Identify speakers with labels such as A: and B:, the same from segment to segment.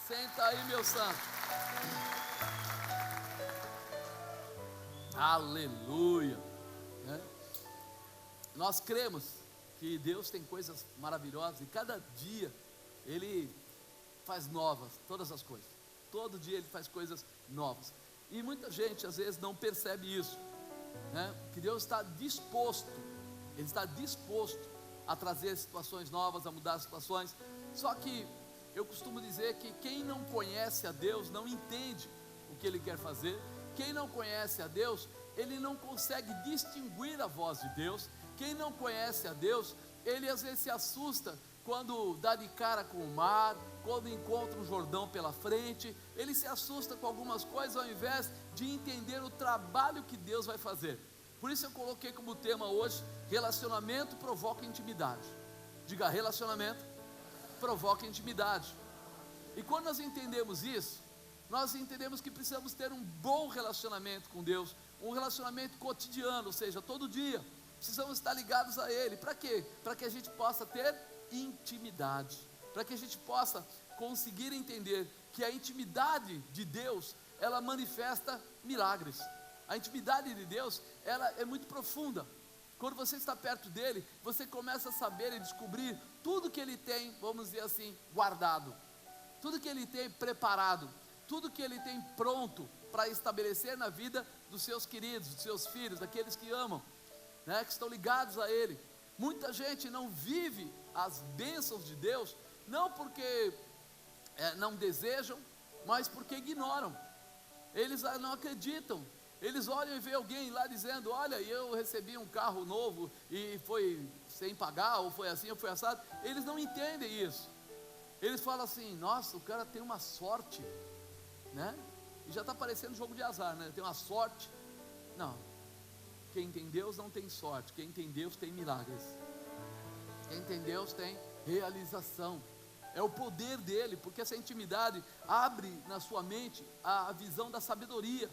A: Senta aí, meu santo. Aleluia. Nós cremos que Deus tem coisas maravilhosas e cada dia Ele faz novas todas as coisas. Todo dia Ele faz coisas novas. E muita gente às vezes não percebe isso, que Deus está disposto, Ele está disposto a trazer situações novas, a mudar situações. Só que eu costumo dizer que quem não conhece a Deus não entende o que Ele quer fazer. Quem não conhece a Deus, ele não consegue distinguir a voz de Deus. Quem não conhece a Deus, ele às vezes se assusta quando dá de cara com o mar, quando encontra um Jordão pela frente. Ele se assusta com algumas coisas ao invés de entender o trabalho que Deus vai fazer. Por isso eu coloquei como tema hoje: relacionamento provoca intimidade. Diga, relacionamento provoca intimidade. E quando nós entendemos isso, nós entendemos que precisamos ter um bom relacionamento com Deus, um relacionamento cotidiano, ou seja, todo dia precisamos estar ligados a Ele. Para quê? Para que a gente possa ter intimidade, para que a gente possa conseguir entender que a intimidade de Deus, ela manifesta milagres. A intimidade de Deus, ela é muito profunda. Quando você está perto dele, você começa a saber e descobrir tudo que Ele tem, vamos dizer assim, guardado, tudo que Ele tem preparado, tudo que Ele tem pronto para estabelecer na vida dos seus queridos, dos seus filhos, daqueles que amam, que estão ligados a Ele. Muita gente não vive as bênçãos de Deus, não porque não desejam, mas porque ignoram. Eles não acreditam. Eles olham e veem alguém lá dizendo: olha, eu recebi um carro novo e foi sem pagar, ou foi assim, ou foi assado. Eles não entendem isso. Eles falam assim: nossa, o cara tem uma sorte, e já está parecendo jogo de azar, tem uma sorte. Não, quem tem Deus não tem sorte. Quem tem Deus tem milagres. Quem tem Deus tem realização. É o poder dele, porque essa intimidade abre na sua mente a visão da sabedoria.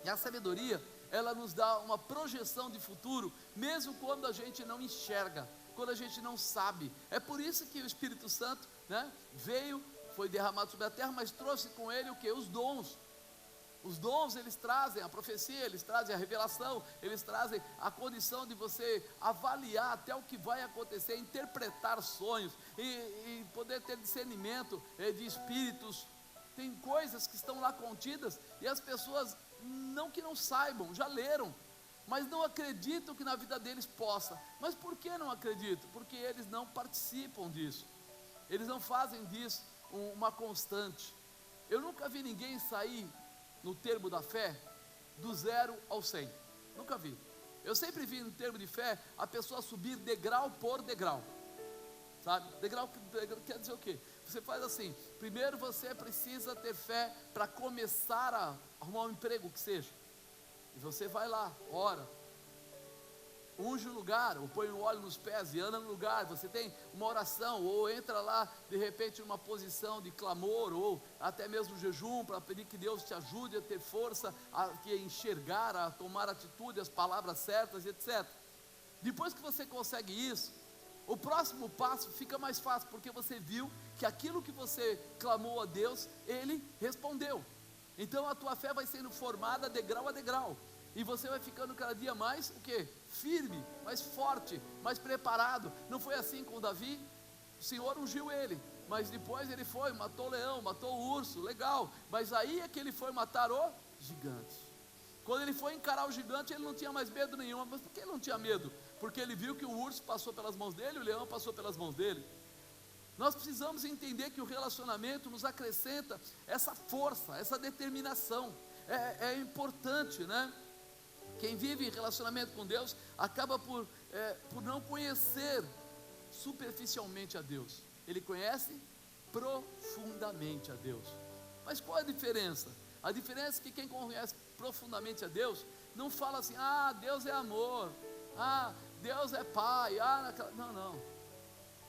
A: E a sabedoria, ela nos dá uma projeção de futuro, mesmo quando a gente não enxerga, quando a gente não sabe. É por isso que o Espírito Santo, veio, foi derramado sobre a terra, mas trouxe com ele o que? Os dons. Os dons, eles trazem a profecia, eles trazem a revelação, eles trazem a condição de você avaliar até o que vai acontecer, interpretar sonhos e poder ter discernimento de espíritos. Tem coisas que estão lá contidas e as pessoas, não que não saibam, já leram, mas não acreditam que na vida deles possa. Mas por que não acreditam? Porque eles não participam disso, eles não fazem disso uma constante. Eu nunca vi ninguém sair no termo da fé do 0 ao 100, nunca vi. Eu sempre vi no termo de fé a pessoa subir degrau por degrau, sabe? Degrau quer dizer o quê? Você faz assim: primeiro você precisa ter fé para começar a arrumar um emprego que seja, e você vai lá, ora, unge o lugar, ou põe o óleo nos pés e anda no lugar. Você tem uma oração, ou entra lá de repente numa posição de clamor, ou até mesmo jejum, para pedir que Deus te ajude a ter força, a enxergar, a tomar atitude, as palavras certas, etc. Depois que você consegue isso, o próximo passo fica mais fácil, porque você viu que aquilo que você clamou a Deus, Ele respondeu. Então a tua fé vai sendo formada degrau a degrau, e você vai ficando cada dia mais o quê? Firme, mais forte, mais preparado. Não foi assim com Davi? O Senhor ungiu ele, mas depois ele foi, matou o leão, matou o urso, legal, mas aí é que ele foi matar o gigante. Quando ele foi encarar o gigante, ele não tinha mais medo nenhum. Mas por que ele não tinha medo? Porque ele viu que o urso passou pelas mãos dele, o leão passou pelas mãos dele. Nós precisamos entender que o relacionamento nos acrescenta essa força, essa determinação. É importante, Quem vive em relacionamento com Deus acaba por não conhecer superficialmente a Deus. Ele conhece profundamente a Deus. Mas qual a diferença? A diferença é que quem conhece profundamente a Deus não fala assim: Deus é amor, Deus é pai, não.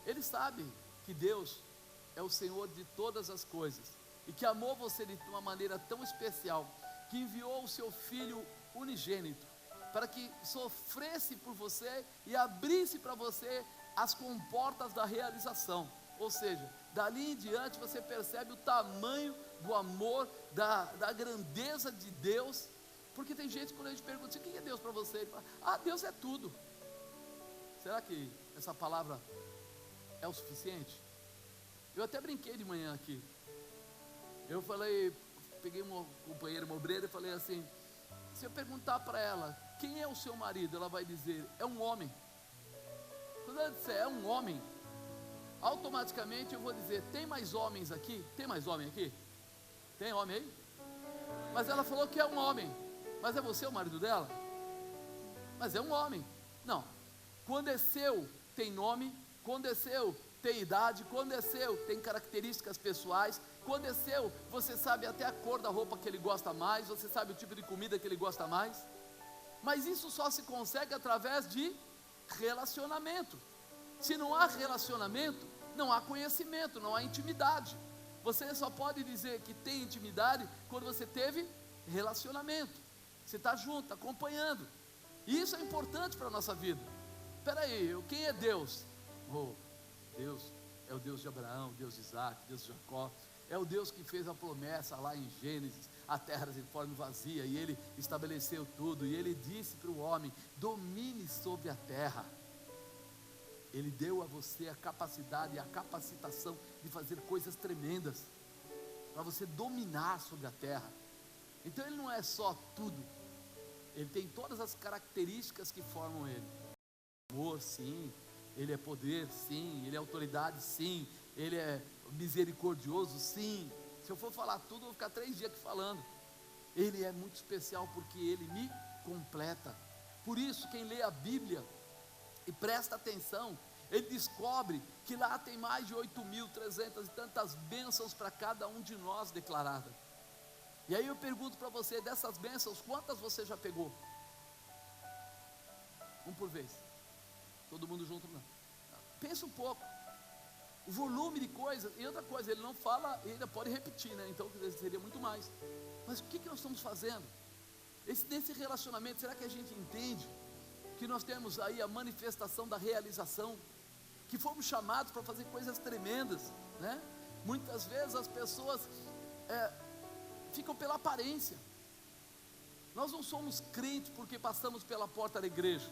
A: Ele sabe que Deus é o Senhor de todas as coisas, e que amou você de uma maneira tão especial, que enviou o seu Filho unigênito, para que sofresse por você e abrisse para você as comportas da realização. Ou seja, dali em diante você percebe o tamanho do amor, da grandeza de Deus. Porque tem gente, quando a gente pergunta, o que é Deus para você? Ele fala, Deus é tudo. Será que essa palavra é o suficiente? Eu até brinquei de manhã aqui. Eu falei, peguei uma companheira, uma obreira, e falei assim: se eu perguntar para ela, quem é o seu marido? Ela vai dizer, é um homem. Quando ela disser, é um homem, automaticamente eu vou dizer, tem mais homens aqui? Tem mais homem aqui? Tem homem aí? Mas ela falou que é um homem. Mas é você o marido dela? Mas é um homem. Não. Quando é seu, tem nome. Quando é seu, tem idade. Quando é seu, tem características pessoais. Quando é seu, você sabe até a cor da roupa que ele gosta mais. Você sabe o tipo de comida que ele gosta mais. Mas isso só se consegue através de relacionamento. Se não há relacionamento, não há conhecimento, não há intimidade. Você só pode dizer que tem intimidade quando você teve relacionamento. Você está junto, tá acompanhando. E isso é importante para a nossa vida. Espera aí, quem é Deus? Deus é o Deus de Abraão, Deus de Isaac, Deus de Jacó. É o Deus que fez a promessa lá em Gênesis: a terra se forma vazia, e Ele estabeleceu tudo. E Ele disse para o homem: domine sobre a terra. Ele deu a você a capacidade e a capacitação de fazer coisas tremendas, para você dominar sobre a terra. Então Ele não é só tudo, Ele tem todas as características que formam Ele. Amor, sim. Ele é poder, sim. Ele é autoridade, sim. Ele é misericordioso, sim. Se eu for falar tudo, eu vou ficar 3 dias aqui falando. Ele é muito especial porque Ele me completa. Por isso, quem lê a Bíblia e presta atenção, ele descobre que lá tem mais de 8.300 e tantas bênçãos para cada um de nós declaradas. E aí eu pergunto para você, dessas bênçãos, quantas você já pegou? Um por vez. Todo mundo junto não. Pensa um pouco. O volume de coisas. E outra coisa, ele não fala, ele ainda pode repetir, né? Então seria muito mais. Mas o que nós estamos fazendo? Nesse relacionamento, será que a gente entende que nós temos aí a manifestação da realização? Que fomos chamados para fazer coisas tremendas, né? Muitas vezes as pessoas ficam pela aparência. Nós não somos crentes porque passamos pela porta da igreja.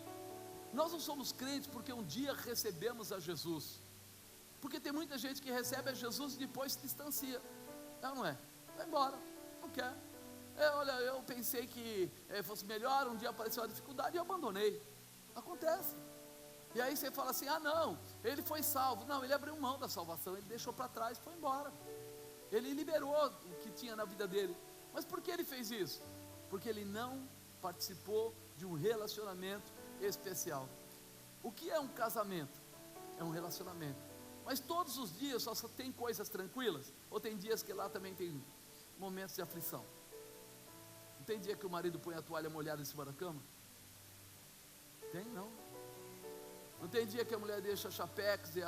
A: Nós não somos crentes porque um dia recebemos a Jesus. Porque tem muita gente que recebe a Jesus e depois se distancia. Não é? Vai embora, não quer. Olha, eu pensei que fosse melhor, um dia apareceu a dificuldade e eu abandonei. Acontece. E aí você fala assim, não, ele foi salvo. Não, ele abriu mão da salvação, ele deixou para trás, foi embora. Ele liberou o que tinha na vida dele. Mas por que ele fez isso? Porque ele não participou de um relacionamento especial. O que é um casamento? É um relacionamento. Mas todos os dias só tem coisas tranquilas? Ou tem dias que lá também tem momentos de aflição? Não tem dia que o marido põe a toalha molhada em cima da cama? Tem, não. Não tem dia que a mulher deixa a chapex e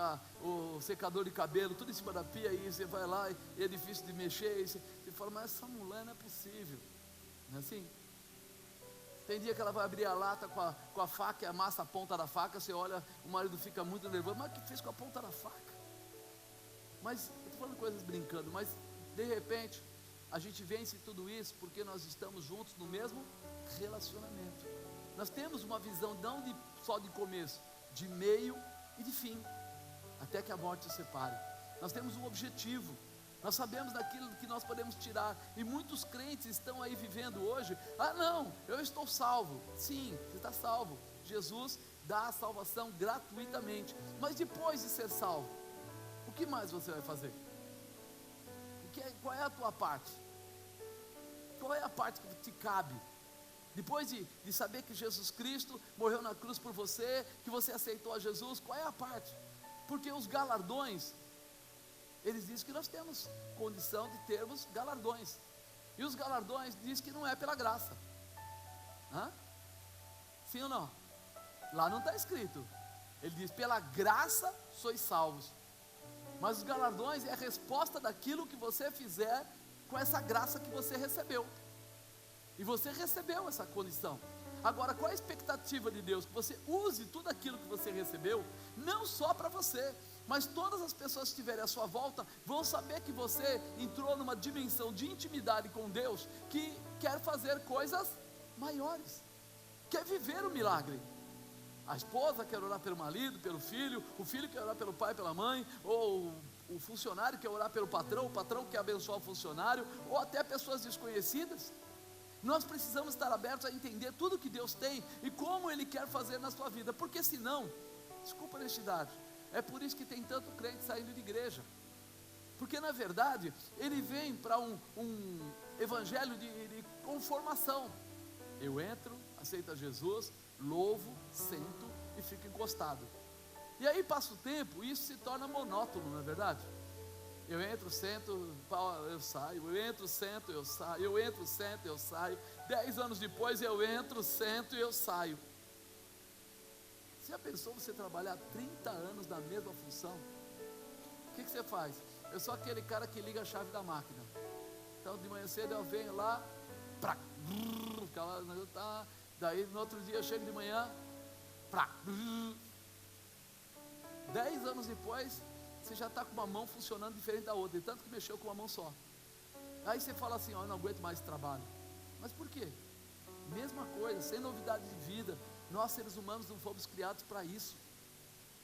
A: o secador de cabelo tudo em cima da pia, e você vai lá e é difícil de mexer, e você fala, mas essa mulher não é possível. Não é assim? Tem dia que ela vai abrir a lata com a faca e amassa a ponta da faca, você olha, o marido fica muito nervoso, mas o que fez com a ponta da faca? Mas, eu estou falando coisas brincando, mas de repente, a gente vence tudo isso porque nós estamos juntos no mesmo relacionamento. Nós temos uma visão não só de começo, de meio e de fim, até que a morte os separe. Nós temos um objetivo, nós sabemos daquilo que nós podemos tirar. E muitos crentes estão aí vivendo hoje, não, eu estou salvo. Sim, você está salvo. Jesus dá a salvação gratuitamente. Mas depois de ser salvo, o que mais você vai fazer? Qual é a tua parte? Qual é a parte que te cabe? Depois de saber que Jesus Cristo morreu na cruz por você, que você aceitou a Jesus, qual é a parte? Porque os galardões, eles dizem que nós temos condição de termos galardões. E os galardões dizem que não é pela graça. Sim ou não? Lá não está escrito. Ele diz, pela graça sois salvos. Mas os galardões é a resposta daquilo que você fizer com essa graça que você recebeu. E você recebeu essa condição. Agora, qual é a expectativa de Deus? Que você use tudo aquilo que você recebeu, não só para você, mas todas as pessoas que estiverem à sua volta vão saber que você entrou numa dimensão de intimidade com Deus, que quer fazer coisas maiores, quer viver o milagre. A esposa quer orar pelo marido, pelo filho, o filho quer orar pelo pai, pela mãe, ou o funcionário quer orar pelo patrão, o patrão quer abençoar o funcionário, ou até pessoas desconhecidas. Nós precisamos estar abertos a entender tudo que Deus tem e como Ele quer fazer na sua vida, porque senão, desculpa a honestidade, é por isso que tem tanto crente saindo de igreja, porque na verdade ele vem para um evangelho de conformação. Eu entro, aceito Jesus, louvo, sento e fico encostado, e aí passa o tempo e isso se torna monótono, não é verdade? Eu entro, sento, eu saio, eu entro, sento, eu saio, eu entro, sento, eu saio. 10 anos depois eu entro, sento e eu saio. Você já pensou você trabalhar 30 anos na mesma função? O que você faz? Eu sou aquele cara que liga a chave da máquina. Então de manhã cedo eu venho lá, daí no outro dia eu chego de manhã, 10 anos depois, você já está com uma mão funcionando diferente da outra, de tanto que mexeu com uma mão só. Aí você fala assim, eu não aguento mais esse trabalho. Mas por quê? Mesma coisa, sem novidade de vida. Nós seres humanos não fomos criados para isso.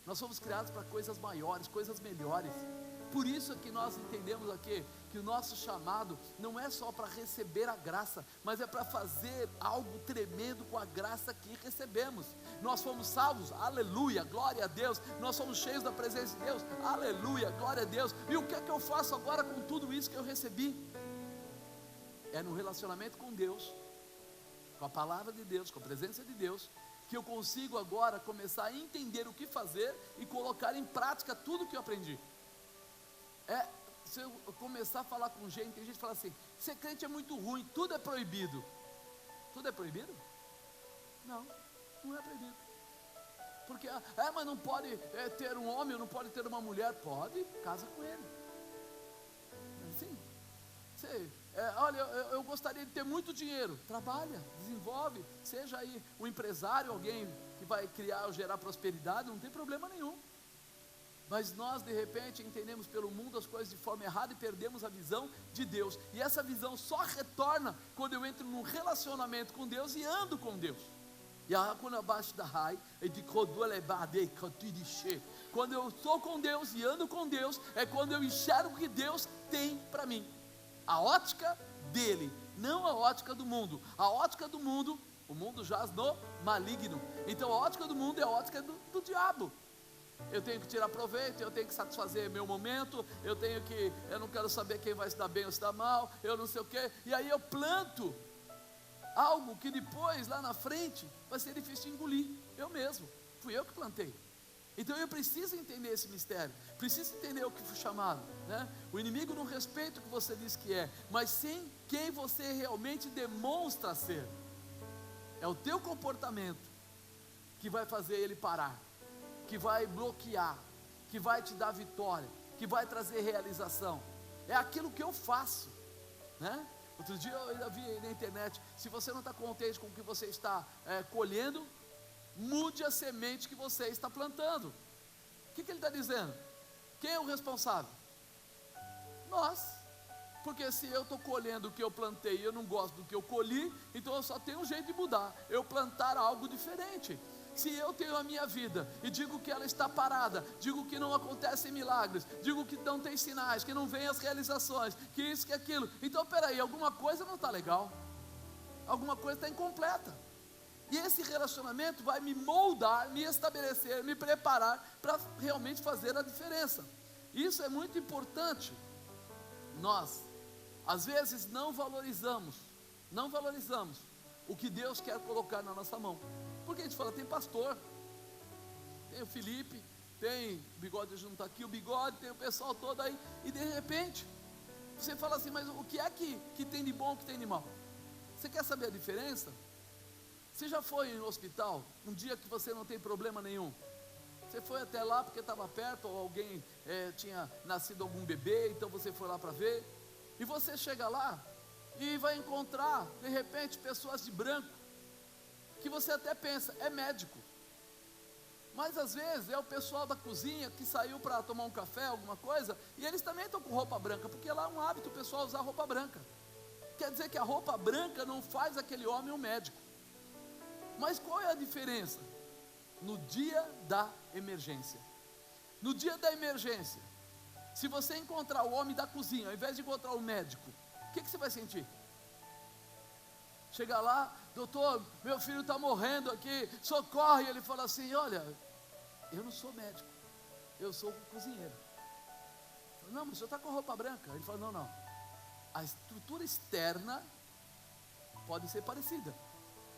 A: Nós fomos criados para coisas maiores, coisas melhores. Por isso é que nós entendemos aqui que o nosso chamado não é só para receber a graça, mas é para fazer algo tremendo com a graça que recebemos. Nós fomos salvos, aleluia, glória a Deus. Nós somos cheios da presença de Deus, aleluia, glória a Deus. E o que é que eu faço agora com tudo isso que eu recebi? É no relacionamento com Deus, com a palavra de Deus, com a presença de Deus, que eu consigo agora começar a entender o que fazer e colocar em prática tudo que eu aprendi. Se eu começar a falar com gente, tem gente que fala assim, ser crente é muito ruim, tudo é proibido. Tudo é proibido? Não, não é proibido. Porque, mas não pode ter um homem, não pode ter uma mulher. Pode, casa com ele. Assim, olha, eu gostaria de ter muito dinheiro. Trabalha, desenvolve, seja aí um empresário, alguém que vai criar ou gerar prosperidade, não tem problema nenhum. Mas nós de repente entendemos pelo mundo as coisas de forma errada e perdemos a visão de Deus, e essa visão só retorna quando eu entro num relacionamento com Deus e ando com Deus. Quando eu estou com Deus e ando com Deus, é quando eu enxergo o que Deus tem para mim, a ótica dele, não a ótica do mundo. A ótica do mundo, o mundo jaz no maligno, então a ótica do mundo é a ótica do diabo. Eu tenho que tirar proveito, eu tenho que satisfazer meu momento, eu não quero saber quem vai se dar bem ou se dar mal, eu não sei o que, e aí eu planto algo que depois, lá na frente, vai ser difícil de engolir. Eu mesmo, fui eu que plantei. Então eu preciso entender esse mistério, preciso entender o que fui chamado, né? O inimigo não respeita o que você diz que é, mas sim quem você realmente demonstra ser. É o teu comportamento que vai fazer ele parar, que vai bloquear, que vai te dar vitória, que vai trazer realização. É aquilo que eu faço, né? Outro dia eu vi na internet, se você não está contente com o que você está colhendo, mude a semente que você está plantando. O que ele está dizendo? Quem é o responsável? Nós. Porque se eu estou colhendo o que eu plantei e eu não gosto do que eu colhi, então eu só tenho um jeito de mudar, eu plantar algo diferente. Se eu tenho a minha vida e digo que ela está parada, digo que não acontecem milagres, digo que não tem sinais, que não vem as realizações, que isso, que aquilo, então peraí, alguma coisa não está legal, alguma coisa está incompleta. E esse relacionamento vai me moldar, me estabelecer, me preparar para realmente fazer a diferença. Isso é muito importante. Nós, às vezes, não valorizamos o que Deus quer colocar na nossa mão. Porque a gente fala, tem pastor, tem o Felipe, tem o Bigode junto aqui, o Bigode, tem o pessoal todo aí, e de repente, você fala assim, mas o que é que tem de bom, o que tem de mal? Você quer saber a diferença? Você já foi no hospital, um dia que você não tem problema nenhum? Você foi até lá porque estava perto, ou alguém tinha nascido algum bebê, então você foi lá para ver, e você chega lá, e vai encontrar, de repente, pessoas de branco, que você até pensa, é médico. Mas às vezes é o pessoal da cozinha que saiu para tomar um café, alguma coisa, e eles também estão com roupa branca, porque lá é um hábito o pessoal usar roupa branca. Quer dizer que a roupa branca não faz aquele homem um médico. Mas qual é a diferença? No dia da emergência. No dia da emergência, se você encontrar o homem da cozinha, ao invés de encontrar o médico, o que você vai sentir? Chega lá, doutor, meu filho está morrendo aqui, socorre. Ele fala assim: olha, eu não sou médico, eu sou cozinheiro. Não, mas o senhor está com roupa branca. Ele fala: não, a estrutura externa pode ser parecida,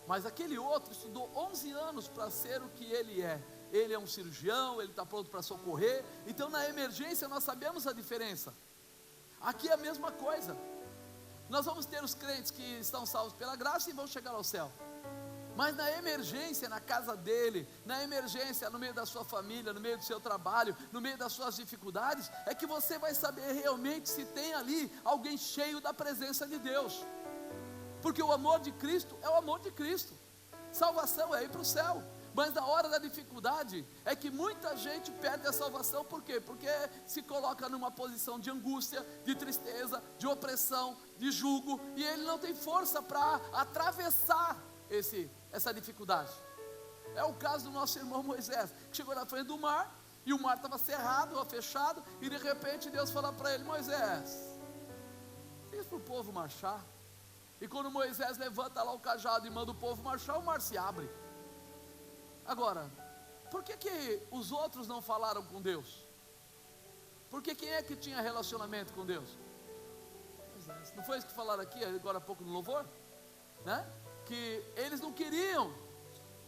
A: mas aquele outro estudou 11 anos para ser o que ele é. Ele é um cirurgião, ele está pronto para socorrer. Então na emergência nós sabemos a diferença. Aqui é a mesma coisa. Nós vamos ter os crentes que estão salvos pela graça e vão chegar ao céu. Mas na emergência, na casa dele, na emergência, no meio da sua família, no meio do seu trabalho, no meio das suas dificuldades, é que você vai saber realmente se tem ali alguém cheio da presença de Deus. Porque o amor de Cristo é o amor de Cristo. Salvação é ir para o céu. Mas na hora da dificuldade, é que muita gente perde a salvação. Por quê? Porque se coloca numa posição de angústia, de tristeza, de opressão, de jugo, e ele não tem força para atravessar essa dificuldade. É o caso do nosso irmão Moisés, que chegou na frente do mar, e o mar estava cerrado, fechado, e de repente Deus fala para ele: Moisés, diz para o povo marchar. E quando Moisés levanta lá o cajado e manda o povo marchar, o mar se abre. Agora, por que os outros não falaram com Deus? Porque quem é que tinha relacionamento com Deus? Moisés. Não foi isso que falaram aqui agora há pouco no louvor? Né? Que eles não queriam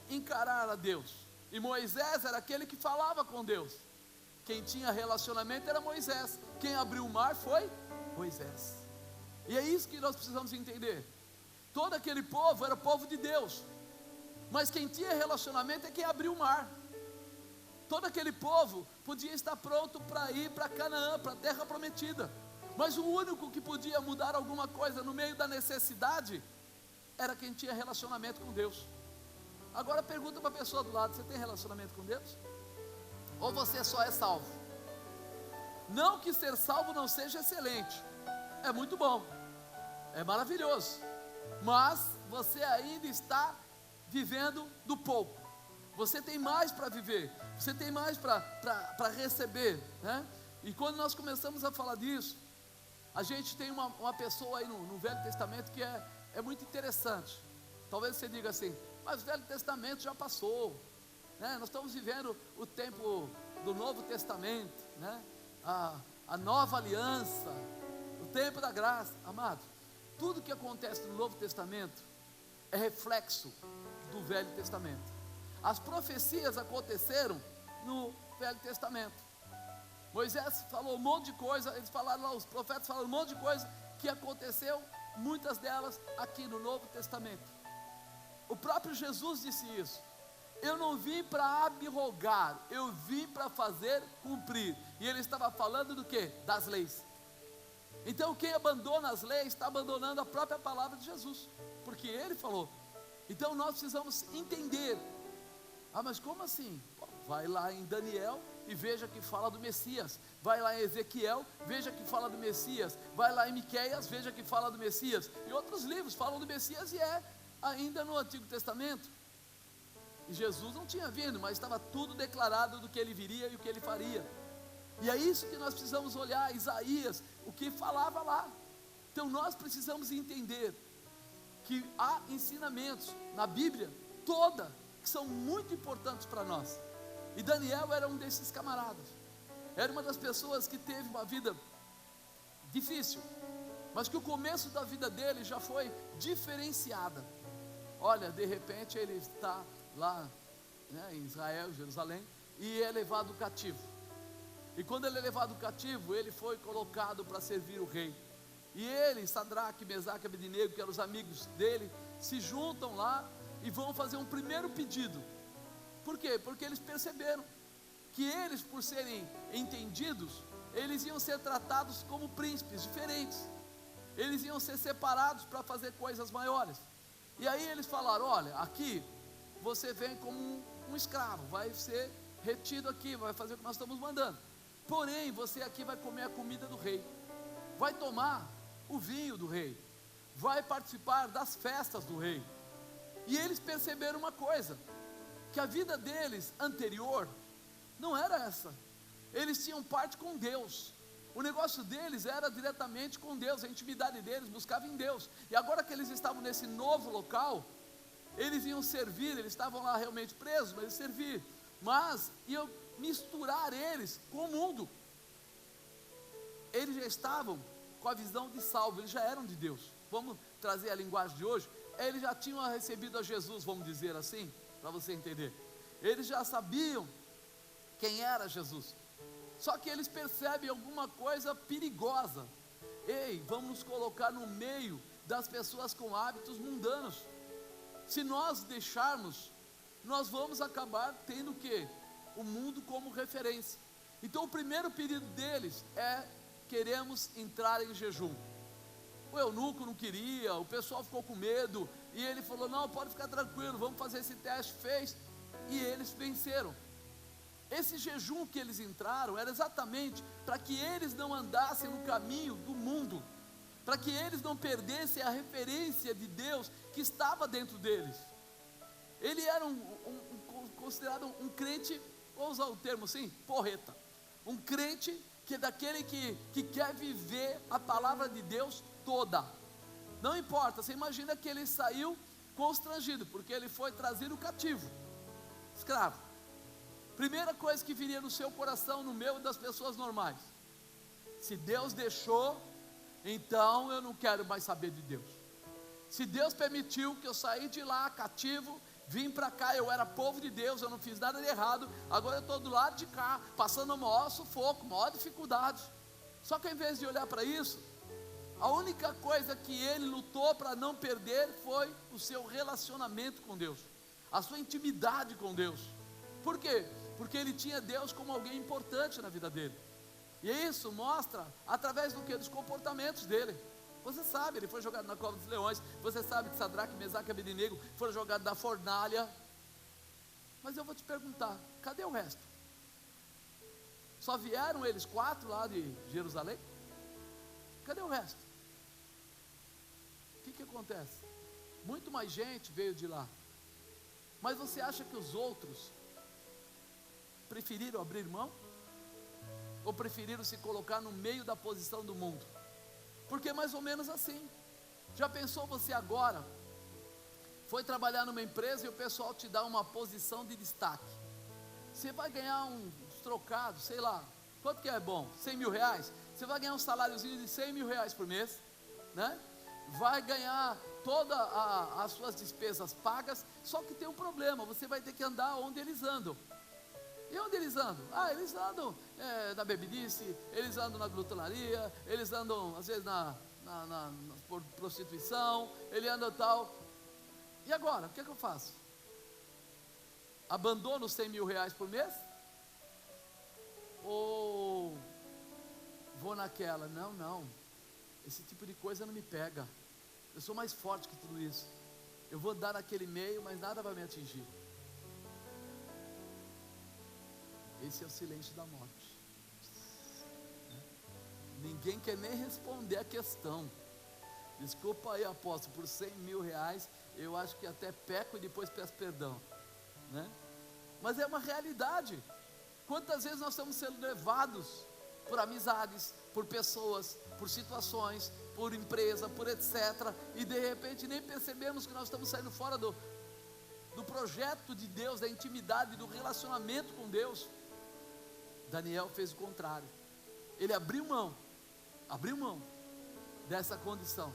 A: encarar a Deus, e Moisés era aquele que falava com Deus. Quem tinha relacionamento era Moisés. Quem abriu o mar foi Moisés. E é isso que nós precisamos entender. Todo aquele povo era o povo de Deus, mas quem tinha relacionamento é quem abriu o mar. Todo aquele povo podia estar pronto para ir para Canaã, para a terra prometida, mas o único que podia mudar alguma coisa no meio da necessidade era quem tinha relacionamento com Deus. Agora pergunta para a pessoa do lado: você tem relacionamento com Deus? Ou você só é salvo? Não que ser salvo não seja excelente, é muito bom, é maravilhoso, mas você ainda está vivendo do pouco. Você tem mais para viver, você tem mais para receber, né? E quando nós começamos a falar disso, a gente tem uma pessoa aí no Velho Testamento que é muito interessante. Talvez você diga assim: mas o Velho Testamento já passou, né? Nós estamos vivendo o tempo do Novo Testamento, né? A nova aliança, o tempo da graça. Amado, tudo que acontece no Novo Testamento é reflexo do Velho Testamento. As profecias aconteceram no Velho Testamento. Moisés falou um monte de coisa, eles falaram lá, os profetas falaram um monte de coisa que aconteceu, muitas delas aqui no Novo Testamento. O próprio Jesus disse isso: eu não vim para abrogar, eu vim para fazer cumprir. E ele estava falando do quê? Das leis. Então quem abandona as leis está abandonando a própria palavra de Jesus, porque ele falou. Então nós precisamos entender. Mas como assim? Vai lá em Daniel e veja que fala do Messias. Vai lá em Ezequiel, veja que fala do Messias. Vai lá em Miqueias, veja que fala do Messias. E outros livros falam do Messias, e é ainda no Antigo Testamento. E Jesus não tinha vindo, mas estava tudo declarado do que ele viria e o que ele faria. E é isso que nós precisamos olhar, Isaías, o que falava lá. Então nós precisamos entender que há ensinamentos na Bíblia toda que são muito importantes para nós. E Daniel era um desses camaradas. Era uma das pessoas que teve uma vida difícil, mas que o começo da vida dele já foi diferenciada. Olha, de repente ele está lá, né, em Israel, Jerusalém, e é levado cativo. E quando ele é levado cativo, ele foi colocado para servir o rei. E ele, Sadraque, Mesaque e Abednego, que eram os amigos dele, se juntam lá e vão fazer um primeiro pedido. Por quê? Porque eles perceberam que eles, por serem entendidos, eles iam ser tratados como príncipes diferentes. Eles iam ser separados para fazer coisas maiores. E aí eles falaram: olha, aqui você vem como um escravo, vai ser retido aqui, vai fazer o que nós estamos mandando. Porém, você aqui vai comer a comida do rei, vai tomar o vinho do rei, vai participar das festas do rei. E eles perceberam uma coisa, que a vida deles anterior não era essa. Eles tinham parte com Deus. O negócio deles era diretamente com Deus, a intimidade deles buscava em Deus. E agora que eles estavam nesse novo local, eles iam servir, eles estavam lá realmente presos, mas iam servir, mas iam misturar eles com o mundo. Eles já estavam com a visão de salvo, eles já eram de Deus. Vamos trazer a linguagem de hoje. Eles já tinham recebido a Jesus, vamos dizer assim, para você entender. Eles já sabiam quem era Jesus. Só que eles percebem alguma coisa perigosa. Ei, vamos nos colocar no meio das pessoas com hábitos mundanos. Se nós deixarmos, nós vamos acabar tendo o quê? O mundo como referência. Então o primeiro pedido deles é: queremos entrar em jejum. O eunuco não queria, o pessoal ficou com medo, e ele falou: não, pode ficar tranquilo, vamos fazer esse teste. Fez, e eles venceram. Esse jejum que eles entraram era exatamente para que eles não andassem no caminho do mundo, para que eles não perdessem a referência de Deus que estava dentro deles. Ele era considerado um crente, vou usar o termo assim, porreta. Um crente que é daquele que quer viver a palavra de Deus toda. Não importa, você imagina que ele saiu constrangido, porque ele foi trazido cativo, escravo. Primeira coisa que viria no seu coração, no meu e das pessoas normais: se Deus deixou, então eu não quero mais saber de Deus. Se Deus permitiu que eu saí de lá cativo, vim para cá, eu era povo de Deus, eu não fiz nada de errado, agora eu estou do lado de cá, passando o maior sufoco, maior dificuldade. Só que ao invés de olhar para isso, a única coisa que ele lutou para não perder foi o seu relacionamento com Deus, a sua intimidade com Deus. Por quê? Porque ele tinha Deus como alguém importante na vida dele. E isso mostra através do que? Dos comportamentos dele. Você sabe, ele foi jogado na cova dos leões. Você sabe que Sadraque, Mesaque e Abednego foram jogados na fornalha. Mas eu vou te perguntar, cadê o resto? Só vieram eles 4 lá de Jerusalém? Cadê o resto? O que acontece? Muito mais gente veio de lá. Mas você acha que os outros preferiram abrir mão? Ou preferiram se colocar no meio da posição do mundo? Porque é mais ou menos assim. Já pensou você agora foi trabalhar numa empresa e o pessoal te dá uma posição de destaque? Você vai ganhar uns trocados, sei lá, quanto que é bom? 100 mil reais? Você vai ganhar um saláriozinho de 100 mil reais por mês, né? Vai ganhar todas as suas despesas pagas. Só que tem um problema, você vai ter que andar onde eles andam. E onde eles andam? Eles andam na bebidice, eles andam na glutonaria, eles andam às vezes na prostituição, ele anda tal. E agora, o que é que eu faço? Abandono os 100 mil reais por mês? Ou vou naquela? Não, esse tipo de coisa não me pega, eu sou mais forte que tudo isso, eu vou dar naquele meio, mas nada vai me atingir. Esse é o silêncio da morte. Ninguém quer nem responder a questão. Desculpa aí, apóstolo, por 100 mil reais, eu acho que até peco e depois peço perdão, né? Mas é uma realidade. Quantas vezes nós estamos sendo levados por amizades, por pessoas, por situações, por empresa, por etc. E de repente nem percebemos que nós estamos saindo fora do projeto de Deus, da intimidade, do relacionamento com Deus. Daniel fez o contrário. Ele abriu mão dessa condição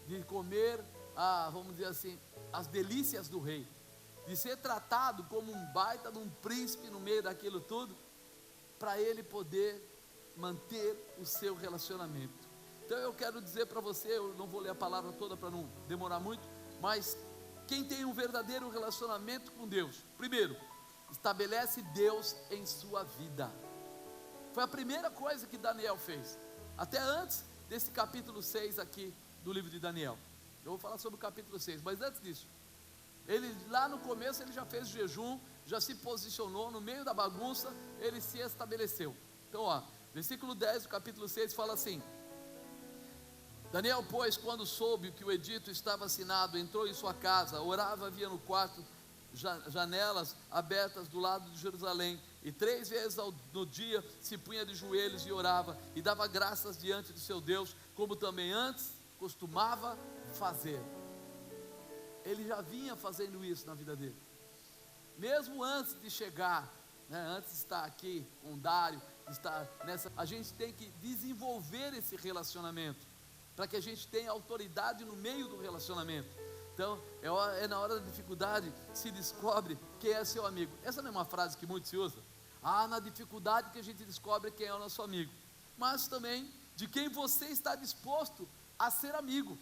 A: de comer, vamos dizer assim, as delícias do rei, de ser tratado como um baita de um príncipe no meio daquilo tudo, para ele poder manter o seu relacionamento. Então eu quero dizer para você, eu não vou ler a palavra toda para não demorar muito, mas quem tem um verdadeiro relacionamento com Deus, primeiro, estabelece Deus em sua vida. Foi a primeira coisa que Daniel fez, até antes desse capítulo 6 aqui do livro de Daniel. Eu vou falar sobre o capítulo 6, mas antes disso, ele lá no começo ele já fez jejum, já se posicionou no meio da bagunça, ele se estabeleceu. Então, versículo 10 do capítulo 6 fala assim: Daniel, pois, quando soube que o edito estava assinado, entrou em sua casa, orava, havia no quarto janelas abertas do lado de Jerusalém, e 3 vezes no dia se punha de joelhos e orava, e dava graças diante do seu Deus, como também antes costumava fazer. Ele já vinha fazendo isso na vida dele, mesmo antes de chegar, antes de estar aqui com o Dário, a gente tem que desenvolver esse relacionamento, para que a gente tenha autoridade no meio do relacionamento. Então, é na hora da dificuldade que se descobre quem é seu amigo. Essa não é uma frase que muito se usa? Na dificuldade que a gente descobre quem é o nosso amigo, mas também de quem você está disposto a ser amigo.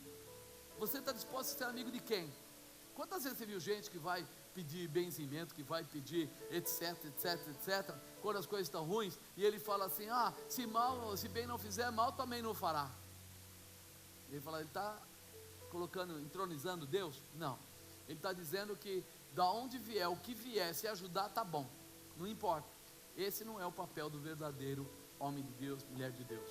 A: Você está disposto a ser amigo de quem? Quantas vezes você viu gente que vai pedir benzimento, que vai pedir etc, etc, etc, quando as coisas estão ruins, e ele fala assim: se bem não fizer, mal também não fará. Ele fala, ele está entronizando Deus? Não, ele está dizendo que da onde vier, o que vier, se ajudar, tá bom, não importa. Esse não é o papel do verdadeiro homem de Deus, mulher de Deus.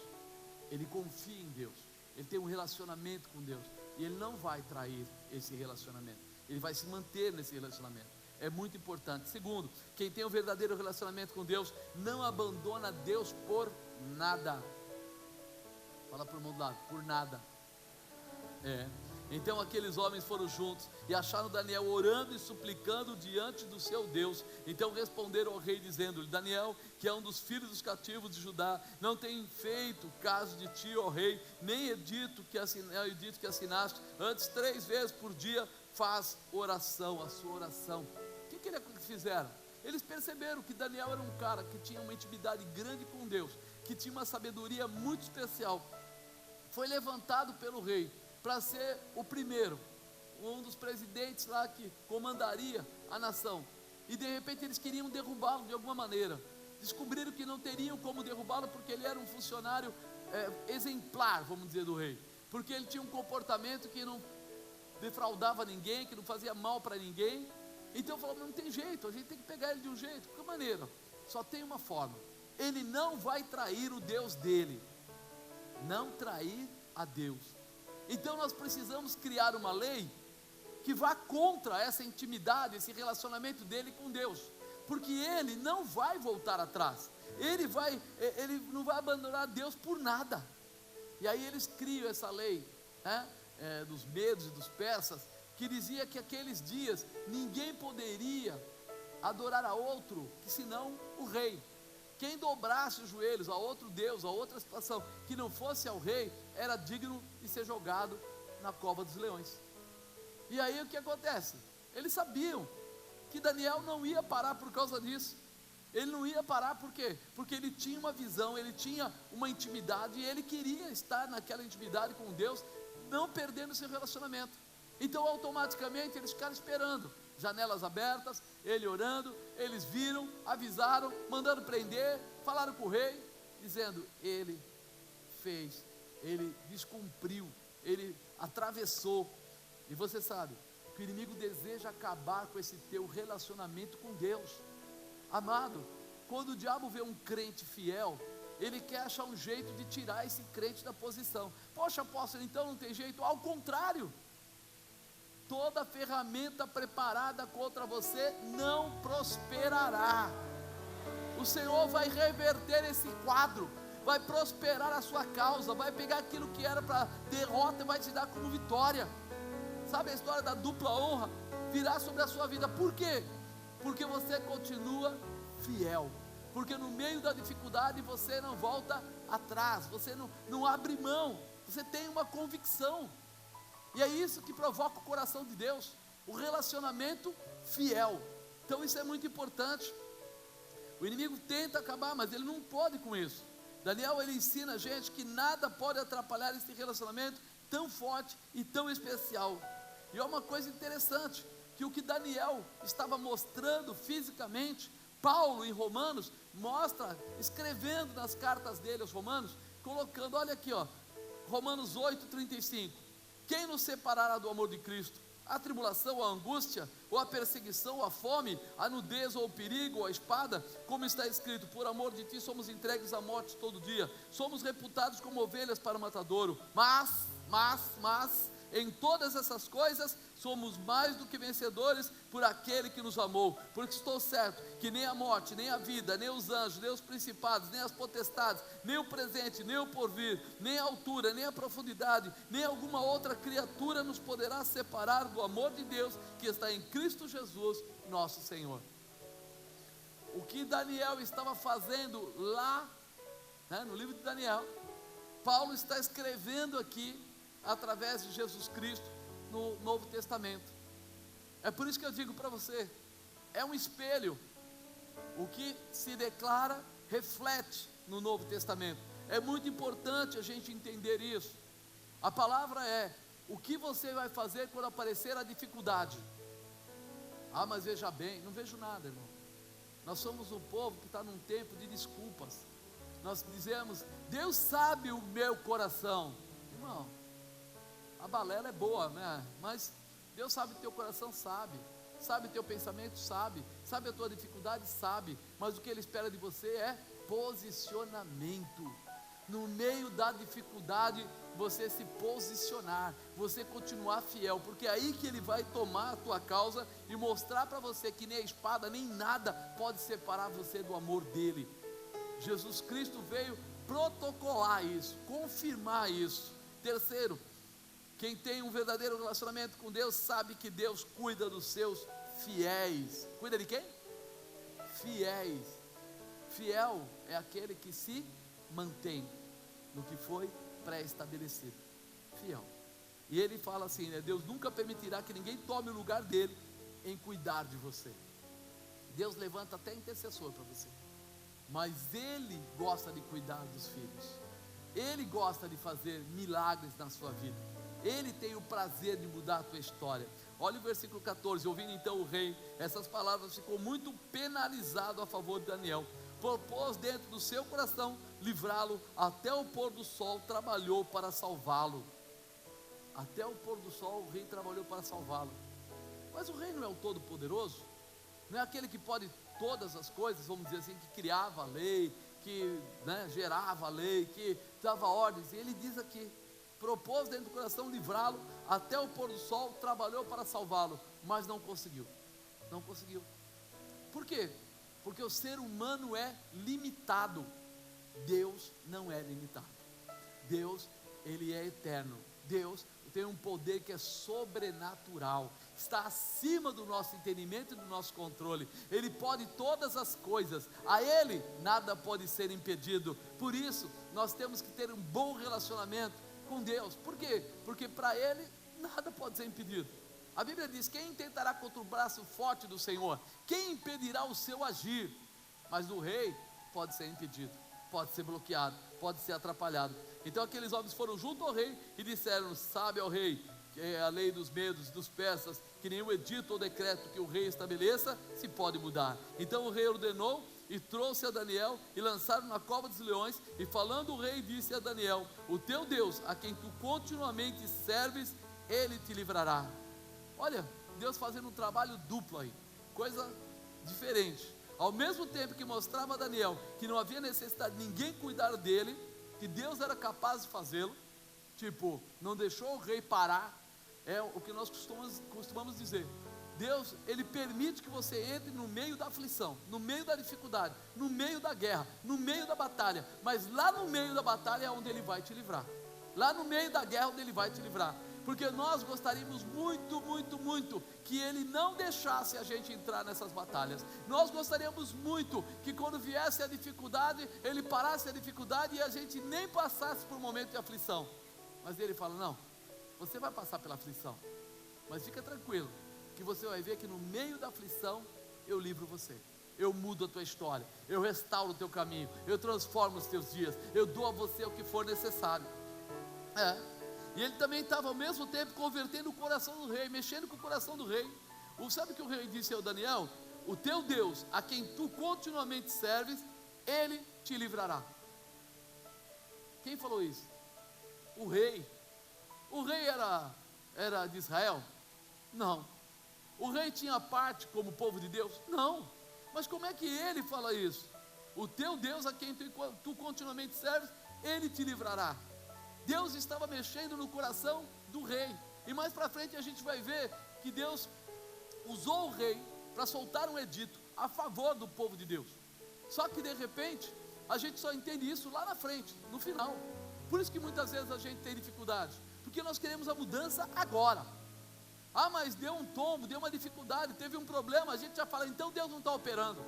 A: Ele confia em Deus, ele tem um relacionamento com Deus, e ele não vai trair esse relacionamento, ele vai se manter nesse relacionamento. É muito importante. Segundo, quem tem um verdadeiro relacionamento com Deus não abandona Deus por nada. Fala para o mundo lá, por nada. Então aqueles homens foram juntos e acharam Daniel orando e suplicando diante do seu Deus. Então responderam ao rei dizendo-lhe: Daniel, que é um dos filhos dos cativos de Judá, não tem feito caso de ti, ó rei, nem edito que assinaste, antes 3 vezes por dia faz oração, a sua oração. O que eles fizeram? Eles perceberam que Daniel era um cara que tinha uma intimidade grande com Deus, que tinha uma sabedoria muito especial. Foi levantado pelo rei para ser o primeiro, um dos presidentes lá que comandaria a nação, e de repente eles queriam derrubá-lo de alguma maneira. Descobriram que não teriam como derrubá-lo, porque ele era um funcionário exemplar, vamos dizer, do rei, porque ele tinha um comportamento que não defraudava ninguém, que não fazia mal para ninguém. Então falou: não tem jeito, a gente tem que pegar ele de um jeito. De que maneira? Só tem uma forma: ele não vai trair o Deus dele, não trair a Deus. Então nós precisamos criar uma lei que vá contra essa intimidade, esse relacionamento dele com Deus, porque ele não vai voltar atrás, ele não vai abandonar Deus por nada. E aí eles criam essa lei, dos medos e dos persas, que dizia que aqueles dias ninguém poderia adorar a outro senão o rei. Quem dobrasse os joelhos a outro Deus, a outra situação que não fosse ao rei, era digno de ser jogado na cova dos leões. E aí o que acontece? Eles sabiam que Daniel não ia parar por causa disso. Ele não ia parar por quê? Porque ele tinha uma visão, ele tinha uma intimidade, e ele queria estar naquela intimidade com Deus, não perdendo seu relacionamento. Então automaticamente eles ficaram esperando, janelas abertas, ele orando. Eles viram, avisaram, mandando prender, falaram com o rei, dizendo: ele fez, ele descumpriu, ele atravessou. E você sabe que o inimigo deseja acabar com esse teu relacionamento com Deus. Amado, quando o diabo vê um crente fiel, ele quer achar um jeito de tirar esse crente da posição. Poxa, apóstolo, então não tem jeito? Ao contrário, toda ferramenta preparada contra você não prosperará. O Senhor vai reverter esse quadro, vai prosperar a sua causa, vai pegar aquilo que era para derrota e vai te dar como vitória. Sabe a história da dupla honra? Virá sobre a sua vida. Por quê? Porque você continua fiel, porque no meio da dificuldade você não volta atrás, você não abre mão, você tem uma convicção. E é isso que provoca o coração de Deus, o relacionamento fiel. Então isso é muito importante. O inimigo tenta acabar, mas ele não pode com isso. Daniel, ele ensina a gente que nada pode atrapalhar esse relacionamento tão forte e tão especial. E é uma coisa interessante, que o que Daniel estava mostrando fisicamente, Paulo em Romanos mostra, escrevendo nas cartas dele aos Romanos, colocando, olha aqui, Romanos 8:35. Quem nos separará do amor de Cristo? A tribulação, a angústia, ou a perseguição, ou a fome, a nudez, ou o perigo, ou a espada, como está escrito: por amor de ti somos entregues à morte todo dia, somos reputados como ovelhas para o matadouro, mas, em todas essas coisas, somos mais do que vencedores por aquele que nos amou, porque estou certo que nem a morte, nem a vida, nem os anjos, nem os principados, nem as potestades, nem o presente, nem o porvir, nem a altura, nem a profundidade, nem alguma outra criatura nos poderá separar do amor de Deus que está em Cristo Jesus, nosso Senhor. O que Daniel estava fazendo lá, no livro de Daniel, Paulo está escrevendo aqui, através de Jesus Cristo, no Novo Testamento. É por isso que eu digo para você, é um espelho. O que se declara, reflete no Novo Testamento. É muito importante a gente entender isso. A palavra é: o que você vai fazer quando aparecer a dificuldade? Ah, mas veja bem, não vejo nada, irmão. Nós somos um povo que está num tempo de desculpas. Nós dizemos: Deus sabe o meu coração. Irmão, a balela é boa, né? Mas Deus sabe o teu coração, sabe o teu pensamento, sabe a tua dificuldade, sabe. Mas o que Ele espera de você é posicionamento. No meio da dificuldade, você se posicionar, você continuar fiel, porque é aí que Ele vai tomar a tua causa e mostrar para você que nem a espada, nem nada pode separar você do amor dEle. Jesus Cristo veio protocolar isso, confirmar isso. Terceiro, quem tem um verdadeiro relacionamento com Deus sabe que Deus cuida dos seus fiéis. Cuida de quem? Fiéis. Fiel é aquele que se mantém no que foi pré-estabelecido. Fiel. E ele fala assim, né? Deus nunca permitirá que ninguém tome o lugar dele em cuidar de você. Deus levanta até intercessor para você, mas Ele gosta de cuidar dos filhos. Ele gosta de fazer milagres na sua vida. Ele tem o prazer de mudar a tua história. Olha o versículo 14: ouvindo então o rei essas palavras, ficou muito penalizado a favor de Daniel. Propôs dentro do seu coração livrá-lo, até o pôr do sol trabalhou para salvá-lo. Até o pôr do sol o rei trabalhou para salvá-lo. Mas o rei não é o Todo-Poderoso? Não é aquele que pode todas as coisas, vamos dizer assim, que criava a lei, que gerava a lei, que dava ordens? E ele diz aqui: propôs dentro do coração livrá-lo, até o pôr do sol trabalhou para salvá-lo, mas não conseguiu. Não conseguiu. Por quê? Porque o ser humano é limitado. Deus não é limitado. Deus, Ele é eterno. Deus tem um poder que é sobrenatural, está acima do nosso entendimento e do nosso controle. Ele pode todas as coisas, a Ele nada pode ser impedido. Por isso nós temos que ter um bom relacionamento com Deus. Por quê? Porque para Ele nada pode ser impedido. A Bíblia diz: quem tentará contra o braço forte do Senhor? Quem impedirá o seu agir? Mas o rei pode ser impedido, pode ser bloqueado, pode ser atrapalhado. Então aqueles homens foram junto ao rei e disseram: sabe ao rei, que é a lei dos medos, dos persas, que nenhum edito ou decreto que o rei estabeleça se pode mudar. Então o rei ordenou e trouxe a Daniel e lançaram na cova dos leões. E falando o rei, disse a Daniel: o teu Deus, a quem tu continuamente serves, Ele te livrará. Olha, Deus fazendo um trabalho duplo aí, coisa diferente. Ao mesmo tempo que mostrava a Daniel que não havia necessidade de ninguém cuidar dele, que Deus era capaz de fazê-lo. Tipo, não deixou o rei parar. É o que nós costumamos dizer: Deus, Ele permite que você entre no meio da aflição, no meio da dificuldade, no meio da guerra, no meio da batalha. Mas lá no meio da batalha é onde Ele vai te livrar. Lá no meio da guerra é onde Ele vai te livrar. Porque nós gostaríamos muito, muito, muito que Ele não deixasse a gente entrar nessas batalhas. Nós gostaríamos muito que quando viesse a dificuldade, Ele parasse a dificuldade e a gente nem passasse por um momento de aflição. Mas Ele fala: não, você vai passar pela aflição, mas fica tranquilo, que você vai ver que no meio da aflição eu livro você. Eu mudo a tua história, eu restauro o teu caminho, eu transformo os teus dias, eu dou a você o que for necessário. E ele também estava ao mesmo tempo convertendo o coração do rei, mexendo com o coração do rei. Sabe o que o rei disse ao Daniel? O teu Deus, a quem tu continuamente serves, Ele te livrará. Quem falou isso? O rei. O rei era de Israel? Não. O rei tinha parte como povo de Deus? Não. Mas como é que ele fala isso? O teu Deus, a quem tu continuamente serves, ele te livrará. Deus estava mexendo no coração do rei. E mais para frente a gente vai ver que Deus usou o rei para soltar um edito a favor do povo de Deus. Só que de repente a gente só entende isso lá na frente, no final. Por isso que muitas vezes a gente tem dificuldade, porque nós queremos a mudança agora. Ah, mas deu um tombo, deu uma dificuldade, teve um problema, a gente já fala, então Deus não está operando.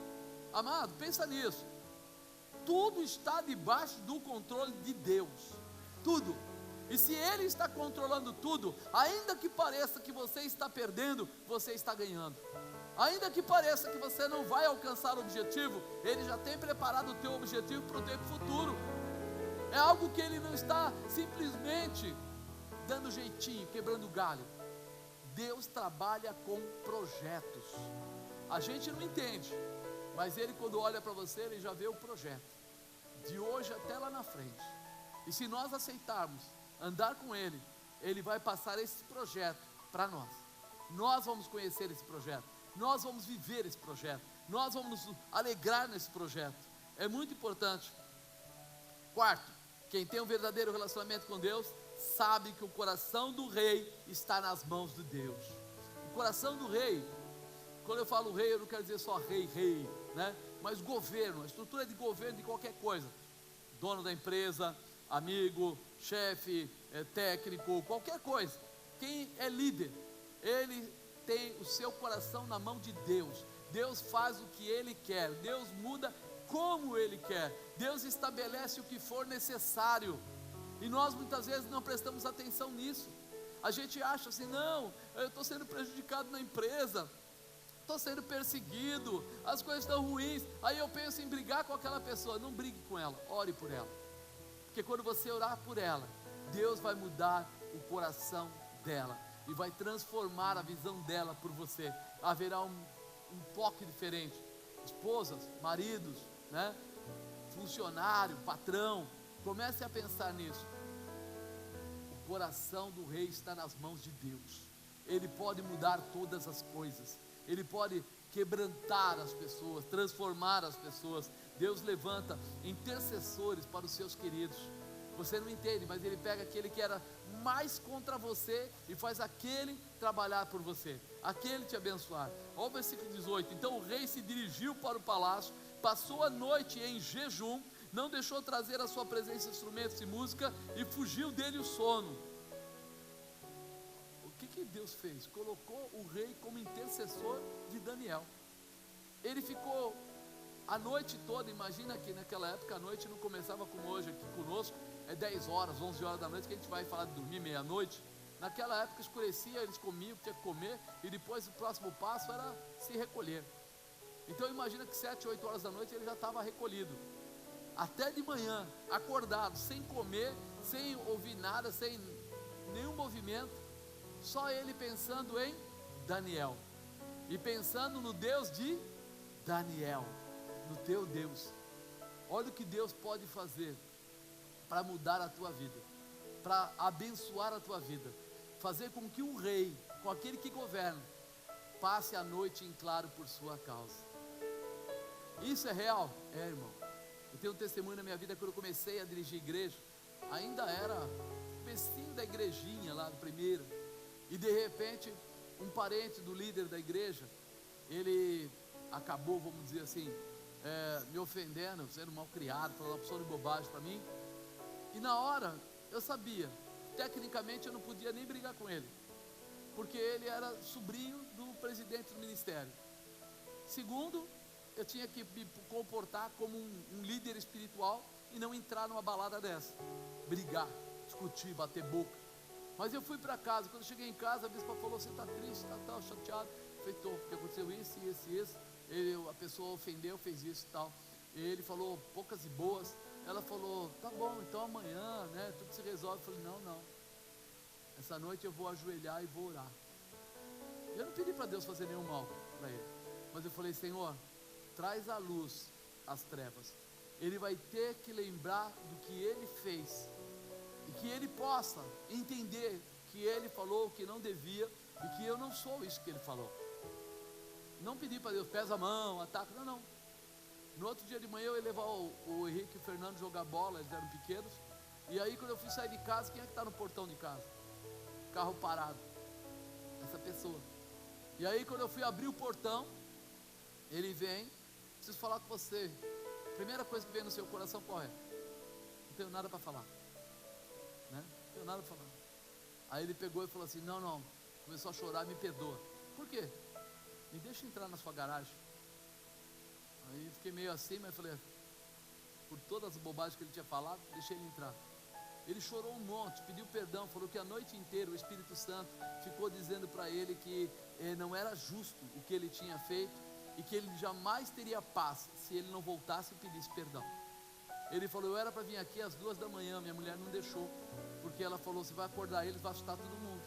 A: Amado, pensa nisso. Tudo está debaixo do controle de Deus. Tudo. E se Ele está controlando tudo, ainda que pareça que você está perdendo, você está ganhando. Ainda que pareça que você não vai alcançar o objetivo, Ele já tem preparado o teu objetivo para o tempo futuro. É algo que Ele não está simplesmente dando jeitinho, quebrando galho. Deus trabalha com projetos. A gente não entende, mas Ele, quando olha para você, Ele já vê o projeto, de hoje até lá na frente. E se nós aceitarmos andar com Ele, Ele vai passar esse projeto para nós. Nós vamos conhecer esse projeto, nós vamos viver esse projeto, nós vamos nos alegrar nesse projeto. É muito importante. Quarto, quem tem um verdadeiro relacionamento com Deus, sabe que o coração do rei está nas mãos de Deus. O coração do rei, quando eu falo rei, eu não quero dizer só rei, né? Mas governo, a estrutura de governo de qualquer coisa. Dono da empresa, amigo, chefe, técnico, qualquer coisa. Quem é líder, ele tem o seu coração na mão de Deus. Deus faz o que Ele quer, Deus muda como Ele quer, Deus estabelece o que for necessário. E nós muitas vezes não prestamos atenção nisso. A gente acha assim, não, eu estou sendo prejudicado na empresa, estou sendo perseguido, as coisas estão ruins. Aí eu penso em brigar com aquela pessoa. Não brigue com ela, ore por ela. Porque quando você orar por ela, Deus vai mudar o coração dela e vai transformar a visão dela por você. Haverá um toque diferente. Esposas, maridos, né? Funcionário, patrão, comece a pensar nisso. O coração do rei está nas mãos de Deus. Ele pode mudar todas as coisas. Ele pode quebrantar as pessoas, transformar as pessoas. Deus levanta intercessores para os seus queridos. Você não entende, mas Ele pega aquele que era mais contra você e faz aquele trabalhar por você, aquele te abençoar. Olha o versículo 18. Então o rei se dirigiu para o palácio, passou a noite em jejum, não deixou trazer à sua presença instrumentos de música e fugiu dele o sono. O que Deus fez? Colocou o rei como intercessor de Daniel. Ele ficou a noite toda. Imagina que naquela época a noite não começava como hoje aqui conosco, é 10 horas, 11 horas da noite que a gente vai falar de dormir meia-noite. Naquela época escurecia, eles comiam o que tinha que comer, e depois o próximo passo era se recolher. Então imagina que 7, 8 horas da noite ele já estava recolhido, até de manhã, acordado, sem comer, sem ouvir nada, sem nenhum movimento, só ele pensando em Daniel, e pensando no Deus de Daniel, no teu Deus. Olha o que Deus pode fazer para mudar a tua vida, para abençoar a tua vida, fazer com que o rei, com aquele que governa, passe a noite em claro por sua causa. Isso é real? É, irmão. Eu tenho um testemunho na minha vida. Quando eu comecei a dirigir igreja, ainda era comecinho da igrejinha lá no primeiro, e de repente um parente do líder da igreja, ele acabou, vamos dizer assim, me ofendendo, sendo mal criado, falando uma opção de bobagem para mim. E na hora eu sabia, tecnicamente eu não podia nem brigar com ele, porque ele era sobrinho do presidente do ministério. Segundo, eu tinha que me comportar como um líder espiritual e não entrar numa balada dessa, brigar, discutir, bater boca. Mas eu fui para casa. Quando eu cheguei em casa, a bispa falou: você está triste, está chateado? Eu falei: estou, porque aconteceu isso, isso. A pessoa ofendeu, fez isso e tal. E ele falou poucas e boas. Ela falou: tá bom, então amanhã, né, tudo se resolve. Eu falei: não, essa noite eu vou ajoelhar e vou orar. Eu não pedi para Deus fazer nenhum mal para ele, mas eu falei: Senhor, traz à luz as trevas. Ele vai ter que lembrar do que ele fez, e que ele possa entender que ele falou o que não devia, e que eu não sou isso que ele falou. Não pedi para Deus, pesa a mão, ataca, não. No outro dia de manhã eu ia levar o Henrique e o Fernando jogar bola, eles eram pequenos, e aí quando eu fui sair de casa, quem é que está no portão de casa? Carro parado, essa pessoa. E aí quando eu fui abrir o portão, ele vem, preciso falar com você. Primeira coisa que vem no seu coração, qual é? Não tenho nada para falar, né? Não tenho nada para falar. Aí ele pegou e falou assim, não, começou a chorar, me perdoa. Por quê? Me deixa entrar na sua garagem. Aí fiquei meio assim, mas falei, por todas as bobagens que ele tinha falado, deixei ele entrar. Ele chorou um monte, pediu perdão, falou que a noite inteira o Espírito Santo ficou dizendo para ele que não era justo o que ele tinha feito, e que ele jamais teria paz se ele não voltasse e pedisse perdão. Ele falou, eu era para vir aqui às 2 da manhã, minha mulher não deixou, porque ela falou, você vai acordar eles, vai assustar todo mundo.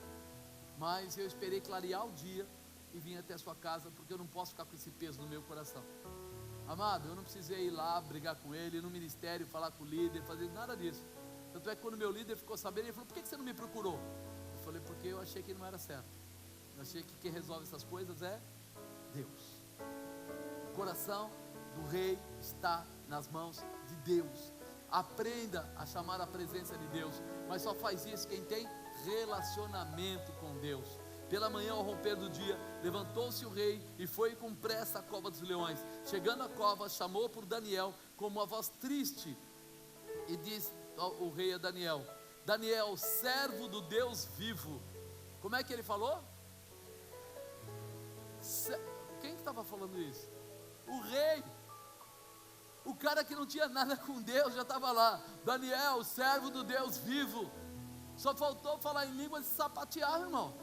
A: Mas eu esperei clarear o dia e vim até a sua casa, porque eu não posso ficar com esse peso no meu coração. Amado, eu não precisei ir lá brigar com ele, no ministério, falar com o líder, fazer nada disso. Tanto é que quando meu líder ficou sabendo, ele falou, por que você não me procurou? Eu falei, porque eu achei que não era certo. Eu achei que quem resolve essas coisas é Deus. O coração do rei está nas mãos de Deus. Aprenda a chamar a presença de Deus, mas só faz isso quem tem relacionamento com Deus. Pela manhã, ao romper do dia, levantou-se o rei e foi com pressa à cova dos leões. Chegando à cova, chamou por Daniel com uma voz triste e disse o rei a Daniel, Daniel, servo do Deus vivo. Como é que ele falou? Quem que estava falando isso? O rei. O cara que não tinha nada com Deus já estava lá. Daniel, servo do Deus vivo. Só faltou falar em línguas e sapatear, irmão.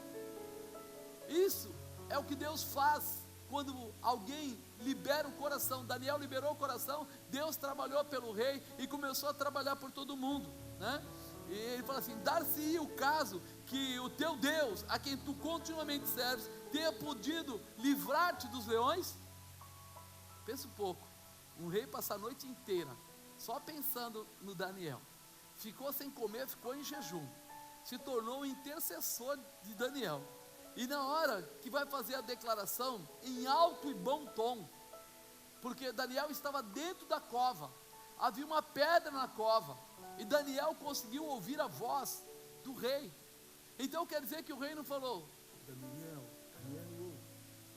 A: Isso é o que Deus faz quando alguém libera o coração. Daniel liberou o coração, Deus trabalhou pelo rei e começou a trabalhar por todo mundo, né? E ele fala assim, dar-se-ia o caso que o teu Deus, a quem tu continuamente serves, tenha podido livrar-te dos leões. Pensa um pouco, um rei passa a noite inteira só pensando no Daniel, ficou sem comer, ficou em jejum, se tornou um intercessor de Daniel. E na hora que vai fazer a declaração, em alto e bom tom, porque Daniel estava dentro da cova, havia uma pedra na cova, e Daniel conseguiu ouvir a voz do rei. Então quer dizer que o rei não falou, Daniel,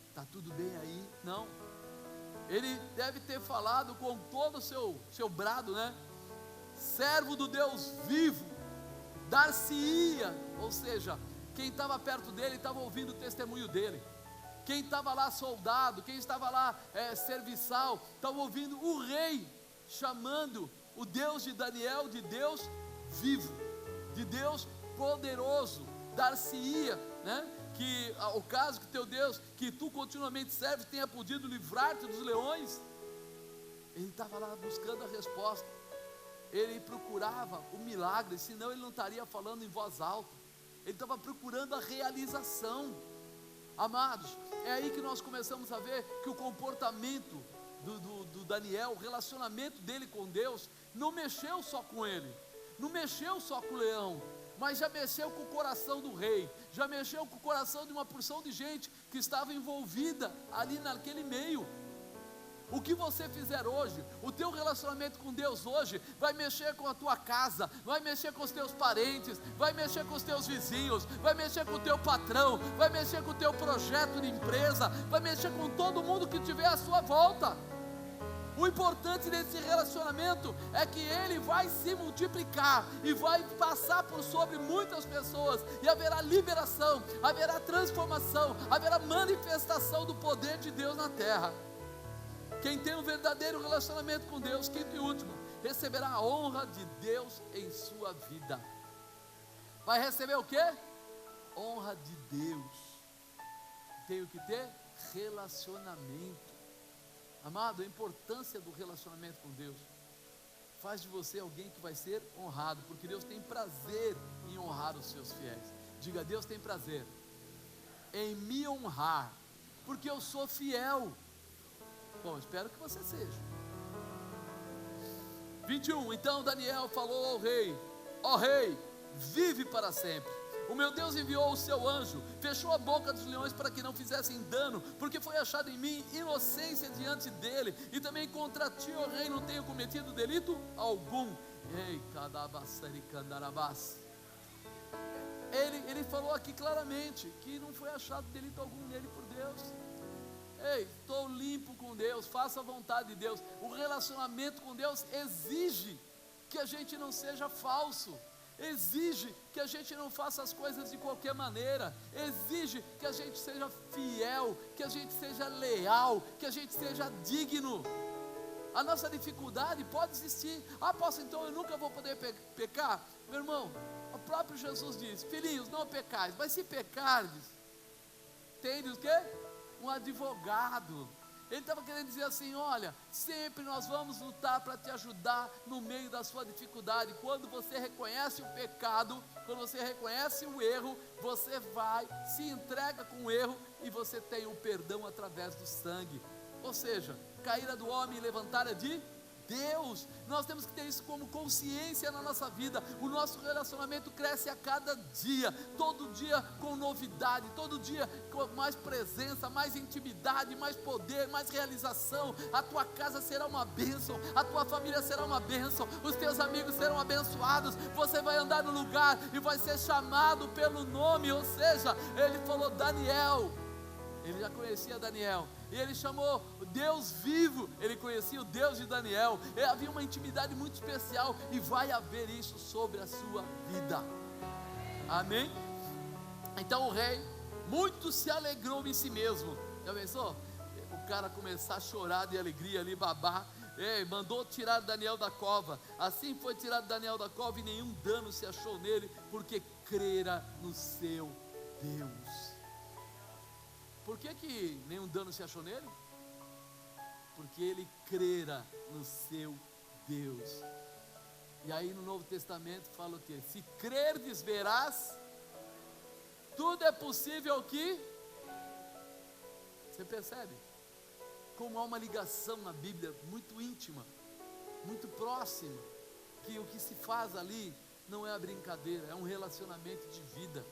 A: está tudo bem aí? Não, ele deve ter falado com todo o seu brado, né? Servo do Deus vivo, dar-se-ia, ou seja, quem estava perto dele estava ouvindo o testemunho dele. Quem estava lá soldado, quem estava lá serviçal, estava ouvindo o rei chamando o Deus de Daniel de Deus vivo, de Deus poderoso. Dar-se-ia, né? Que o caso que teu Deus, que tu continuamente serves, tenha podido livrar-te dos leões. Ele estava lá buscando a resposta. Ele procurava o milagre, senão ele não estaria falando em voz alta. Ele estava procurando a realização. Amados, é aí que nós começamos a ver que o comportamento do Daniel, o relacionamento dele com Deus, não mexeu só com ele, não mexeu só com o leão, mas já mexeu com o coração do rei, já mexeu com o coração de uma porção de gente que estava envolvida ali naquele meio. O que você fizer hoje, o teu relacionamento com Deus hoje, vai mexer com a tua casa, vai mexer com os teus parentes, vai mexer com os teus vizinhos, vai mexer com o teu patrão, vai mexer com o teu projeto de empresa, vai mexer com todo mundo que estiver à sua volta. O importante desse relacionamento é que ele vai se multiplicar e vai passar por sobre muitas pessoas, e haverá liberação, haverá transformação, haverá manifestação do poder de Deus na terra. Quem tem um verdadeiro relacionamento com Deus, quinto e último, receberá a honra de Deus em sua vida. Vai receber o quê? Honra de Deus. Tenho que ter relacionamento. Amado, a importância do relacionamento com Deus faz de você alguém que vai ser honrado, porque Deus tem prazer em honrar os seus fiéis. Diga, Deus tem prazer em me honrar, porque eu sou fiel. Bom, espero que você seja. 21, então Daniel falou ao rei, ó rei, vive para sempre, O meu Deus enviou o seu anjo, fechou a boca dos leões para que não fizessem dano, porque foi achado em mim inocência diante dele, e também contra ti, ó rei, não tenho cometido delito algum. Ei, ele falou aqui claramente que não foi achado delito algum nele por Deus. Ei, estou limpo com Deus, faça a vontade de Deus. O relacionamento com Deus exige que a gente não seja falso, exige que a gente não faça as coisas de qualquer maneira, exige que a gente seja fiel, que a gente seja leal, que a gente seja digno. A nossa dificuldade pode existir. Apóstolo, então eu nunca vou poder pecar? Meu irmão, o próprio Jesus diz: filhinhos, não pecais, mas se pecardes, tendes o quê? Um advogado. Ele estava querendo dizer assim: olha, sempre nós vamos lutar para te ajudar no meio da sua dificuldade. Quando você reconhece o pecado, quando você reconhece o erro, você vai, se entrega com o erro, e você tem o perdão através do sangue. Ou seja, caída do homem e levantada de Deus. Nós temos que ter isso como consciência na nossa vida. O nosso relacionamento cresce a cada dia, todo dia com novidade, todo dia com mais presença, mais intimidade, mais poder, mais realização. A tua casa será uma bênção, a tua família será uma bênção, os teus amigos serão abençoados. Você vai andar no lugar e vai ser chamado pelo nome. Ou seja, ele falou Daniel, ele já conhecia Daniel, e ele chamou o Deus vivo, ele conhecia o Deus de Daniel. Havia uma intimidade muito especial, e vai haver isso sobre a sua vida. Amém? Então o rei muito se alegrou em si mesmo. Já pensou? O cara começar a chorar de alegria ali, babar. Mandou tirar Daniel da cova. Assim foi tirado Daniel da cova, e nenhum dano se achou nele, porque crera no seu Deus. Por que nenhum dano se achou nele? Porque ele crera no seu Deus. E aí no Novo Testamento fala o quê? Se crerdes, verás. Tudo é possível que... Você percebe? Como há uma ligação na Bíblia muito íntima, muito próxima, que o que se faz ali não é a brincadeira, é um relacionamento de vida.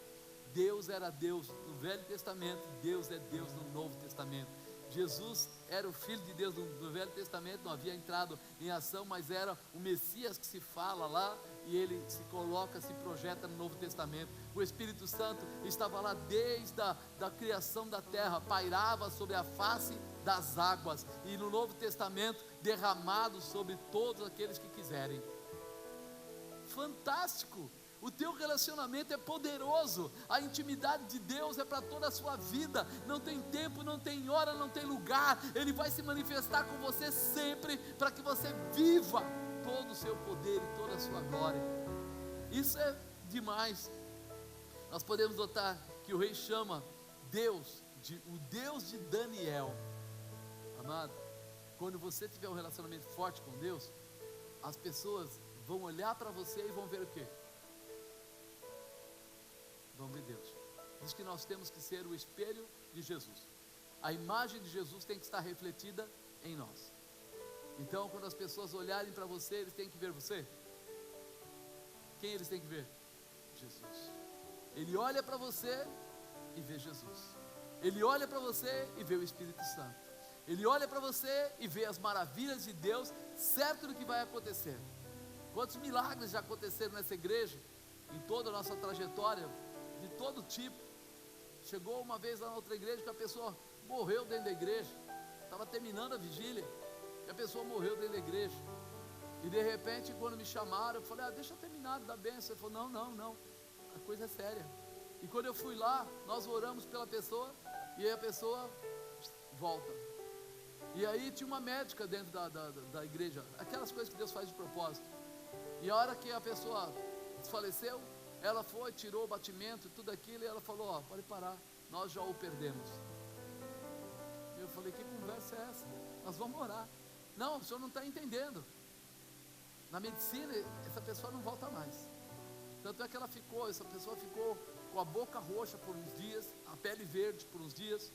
A: Deus era Deus no Velho Testamento, Deus é Deus no Novo Testamento. Jesus era o Filho de Deus no Velho Testamento, não havia entrado em ação, mas era o Messias que se fala lá, e ele se coloca, se projeta no Novo Testamento. O Espírito Santo estava lá desde a criação da terra, pairava sobre a face das águas, e no Novo Testamento derramado sobre todos aqueles que quiserem. Fantástico! O teu relacionamento é poderoso, a intimidade de Deus é para toda a sua vida, não tem tempo, não tem hora, não tem lugar. Ele vai se manifestar com você sempre, para que você viva todo o seu poder e toda a sua glória. Isso é demais. Nós podemos notar que o rei chama Deus, o Deus de Daniel. Amado, quando você tiver um relacionamento forte com Deus, as pessoas vão olhar para você e vão ver o quê? Vamos ver Deus. Diz que nós temos que ser o espelho de Jesus. A imagem de Jesus tem que estar refletida em nós. Então, quando as pessoas olharem para você, eles têm que ver você. Quem eles têm que ver? Jesus. Ele olha para você e vê Jesus. Ele olha para você e vê o Espírito Santo. Ele olha para você e vê as maravilhas de Deus, certo do que vai acontecer. Quantos milagres já aconteceram nessa igreja, em toda a nossa trajetória, de todo tipo. Chegou uma vez lá na outra igreja que a pessoa morreu dentro da igreja, estava terminando a vigília, e a pessoa morreu dentro da igreja, e de repente quando me chamaram, eu falei, deixa eu terminar da bênção. Ele falou, não, a coisa é séria. E quando eu fui lá, nós oramos pela pessoa, e aí a pessoa volta. E aí tinha uma médica dentro da igreja, aquelas coisas que Deus faz de propósito. E a hora que a pessoa desfaleceu, ela foi, tirou o batimento e tudo aquilo, e ela falou, pode parar, nós já o perdemos. Eu falei, que conversa é essa? Nós vamos orar. Não, o senhor não está entendendo. Na medicina, essa pessoa não volta mais. Tanto é que essa pessoa ficou com a boca roxa por uns dias, a pele verde por uns dias,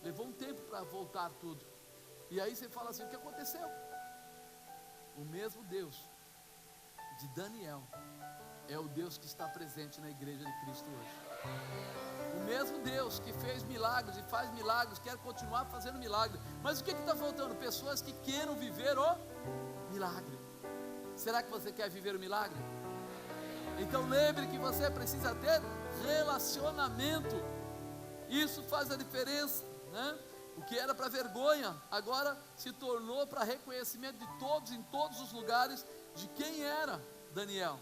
A: levou um tempo para voltar tudo. E aí você fala assim, o que aconteceu? O mesmo Deus de Daniel é o Deus que está presente na igreja de Cristo hoje. O mesmo Deus que fez milagres e faz milagres, quer continuar fazendo milagres. Mas o que está faltando? Pessoas que queiram viver o milagre. Será que você quer viver o milagre? Então lembre que você precisa ter relacionamento. Isso faz a diferença, né? O que era para vergonha, agora se tornou para reconhecimento de todos, em todos os lugares, de quem era Daniel.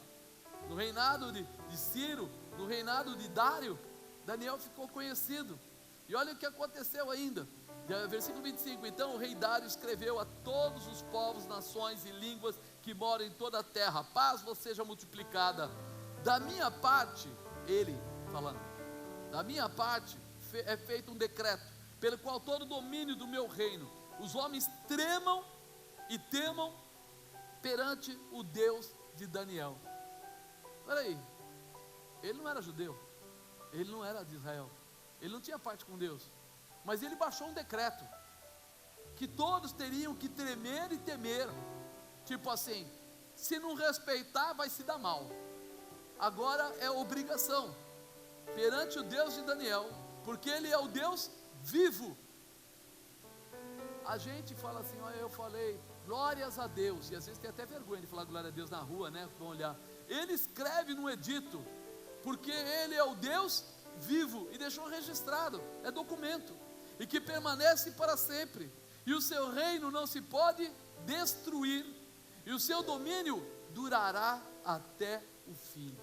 A: No reinado de Ciro, no reinado de Dário, Daniel ficou conhecido. E olha o que aconteceu ainda, versículo 25: então o rei Dário escreveu a todos os povos, nações e línguas que moram em toda a terra: a paz vos seja multiplicada. Da minha parte, ele falando, da minha parte é feito um decreto, pelo qual todo o domínio do meu reino, os homens tremam e temam perante o Deus de Daniel. Espera aí, ele não era judeu, ele não era de Israel, ele não tinha parte com Deus, mas ele baixou um decreto, que todos teriam que tremer e temer, tipo assim, se não respeitar vai se dar mal, agora é obrigação, perante o Deus de Daniel, porque ele é o Deus vivo. A gente fala assim, olha, eu falei glórias a Deus, e às vezes tem até vergonha de falar glória a Deus na rua, né? Vamos olhar, ele escreve no edito, porque ele é o Deus vivo, e deixou registrado, é documento, e que permanece para sempre, e o seu reino não se pode destruir, e o seu domínio durará até o fim.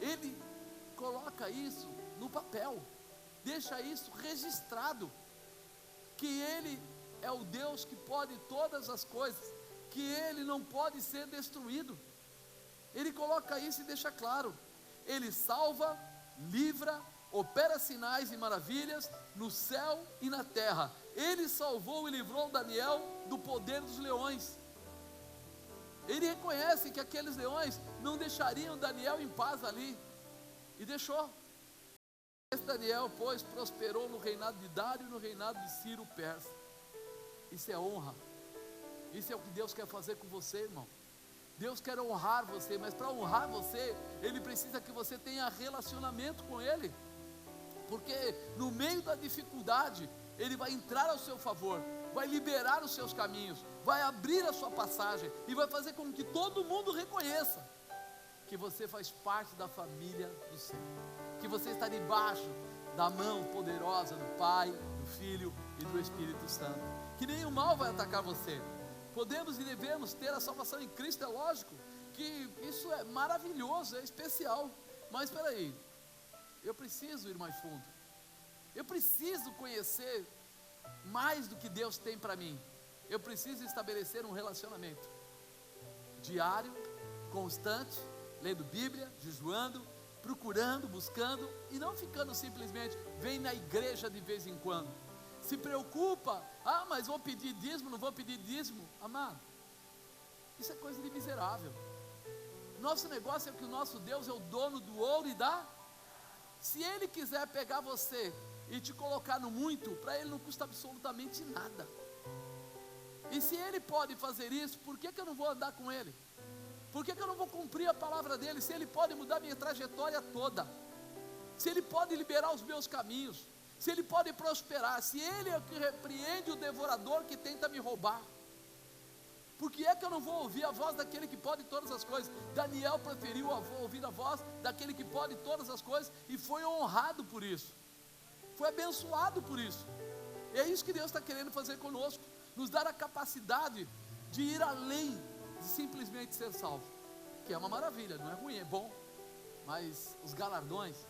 A: Ele coloca isso no papel, deixa isso registrado, que ele é o Deus que pode todas as coisas, que ele não pode ser destruído. Ele coloca isso e deixa claro, ele salva, livra, opera sinais e maravilhas no céu e na terra. Ele salvou e livrou Daniel do poder dos leões. Ele reconhece que aqueles leões não deixariam Daniel em paz ali, e deixou. Esse Daniel, pois, prosperou no reinado de Dário e no reinado de Ciro Persa. Isso é honra. Isso é o que Deus quer fazer com você, irmão. Deus quer honrar você, mas para honrar você, Ele precisa que você tenha relacionamento com Ele, porque no meio da dificuldade, Ele vai entrar ao seu favor, vai liberar os seus caminhos, vai abrir a sua passagem, e vai fazer com que todo mundo reconheça que você faz parte da família do Senhor, que você está debaixo da mão poderosa do Pai, do Filho e do Espírito Santo, que nenhum mal vai atacar você. Podemos e devemos ter a salvação em Cristo, é lógico que isso é maravilhoso, é especial, mas espera aí, eu preciso ir mais fundo, eu preciso conhecer mais do que Deus tem para mim, eu preciso estabelecer um relacionamento diário, constante, lendo Bíblia, jejuando, procurando, buscando, e não ficando simplesmente, vem na igreja de vez em quando, se preocupa, mas vou pedir dízimo, não vou pedir dízimo, amado, isso é coisa de miserável. Nosso negócio é que o nosso Deus é o dono do ouro e se Ele quiser pegar você e te colocar no muito, para Ele não custa absolutamente nada, e se Ele pode fazer isso, por que eu não vou andar com Ele? Por que eu não vou cumprir a palavra dele? Se Ele pode mudar minha trajetória toda, se Ele pode liberar os meus caminhos, se Ele pode prosperar, se Ele é o que repreende o devorador que tenta me roubar, por que é que eu não vou ouvir a voz daquele que pode todas as coisas? Daniel preferiu ouvir a voz daquele que pode todas as coisas, e foi honrado por isso, foi abençoado por isso. E é isso que Deus está querendo fazer conosco, nos dar a capacidade de ir além de simplesmente ser salvo, que é uma maravilha, não é ruim, é bom, mas os galardões,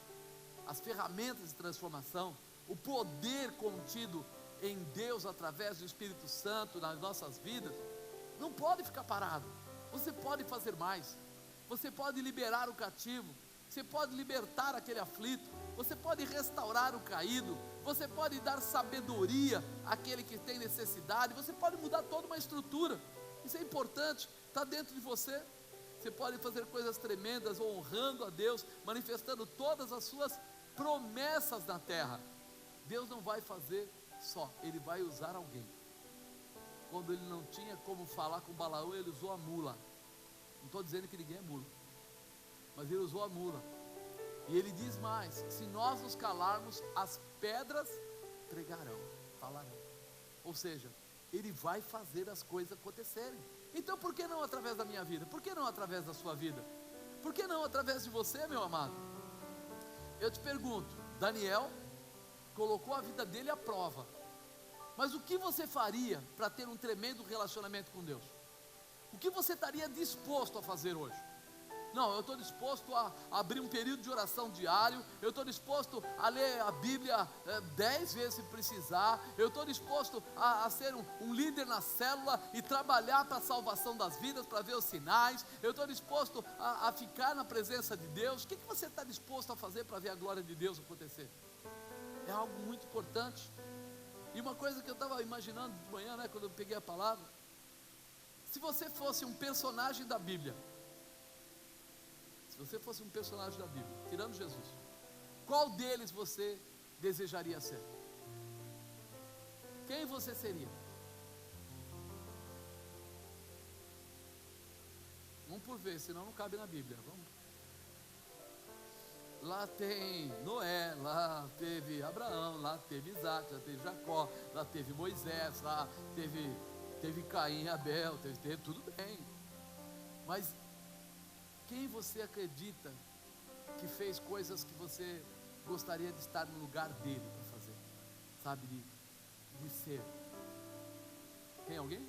A: as ferramentas de transformação, o poder contido em Deus através do Espírito Santo nas nossas vidas, não pode ficar parado. Você pode fazer mais, você pode liberar o cativo, você pode libertar aquele aflito, você pode restaurar o caído, você pode dar sabedoria àquele que tem necessidade, você pode mudar toda uma estrutura. Isso é importante, está dentro de você. Você pode fazer coisas tremendas, honrando a Deus, manifestando todas as suas promessas na terra. Deus não vai fazer só, Ele vai usar alguém. Quando Ele não tinha como falar com Balaão, Ele usou a mula. Não estou dizendo que ninguém é mula, mas Ele usou a mula, E ele diz mais: se nós nos calarmos, as pedras pregarão, falarão. Ou seja, ele vai fazer as coisas acontecerem. Então por que não através da minha vida? Por que não através da sua vida? Por que não através de você, meu amado? Eu te pergunto, Daniel colocou a vida dele à prova, mas o que você faria para ter um tremendo relacionamento com Deus? O que você estaria disposto a fazer hoje? Não, eu estou disposto a abrir um período de oração diário, eu estou disposto a ler a Bíblia 10 vezes se precisar, eu estou disposto a ser um líder na célula e trabalhar para a salvação das vidas, para ver os sinais, eu estou disposto a ficar na presença de Deus. O que você está disposto a fazer para ver a glória de Deus acontecer? É algo muito importante. E uma coisa que eu estava imaginando de manhã, quando eu peguei a palavra: se você fosse um personagem da Bíblia, se você fosse um personagem da Bíblia, tirando Jesus, qual deles você desejaria ser? Quem você seria? Vamos por vez, senão não cabe na Bíblia. Vamos. Lá tem Noé, lá teve Abraão, lá teve Isaac, lá teve Jacó, lá teve Moisés, lá teve Caim e Abel, teve tudo bem. Mas quem você acredita que fez coisas que você gostaria de estar no lugar dele para fazer? Sabe, de ser? Tem alguém?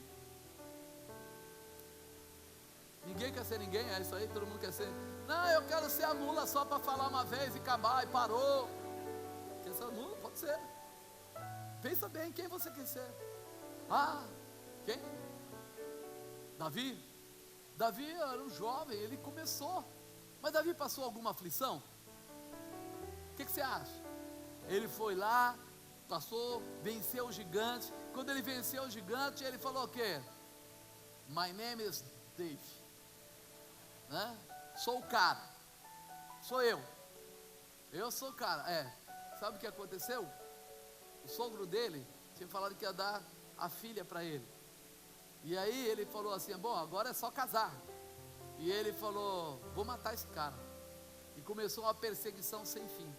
A: Ninguém quer ser ninguém, é isso aí? Todo mundo quer ser? Não, eu quero ser a mula só para falar uma vez e acabar, e parou. Quer ser a mula? Pode ser. Pensa bem, quem você quer ser? Quem? Davi? Davi era um jovem, ele começou, mas Davi passou alguma aflição? O que você acha? Ele foi lá, passou, venceu o gigante. Quando ele venceu o gigante, ele falou o quê? My name is Dave, sou o cara, sou eu sou o cara. Sabe o que aconteceu? O sogro dele tinha falado que ia dar a filha para ele. E aí ele falou assim: bom, agora é só casar. E ele falou: vou matar esse cara. E começou uma perseguição sem fim.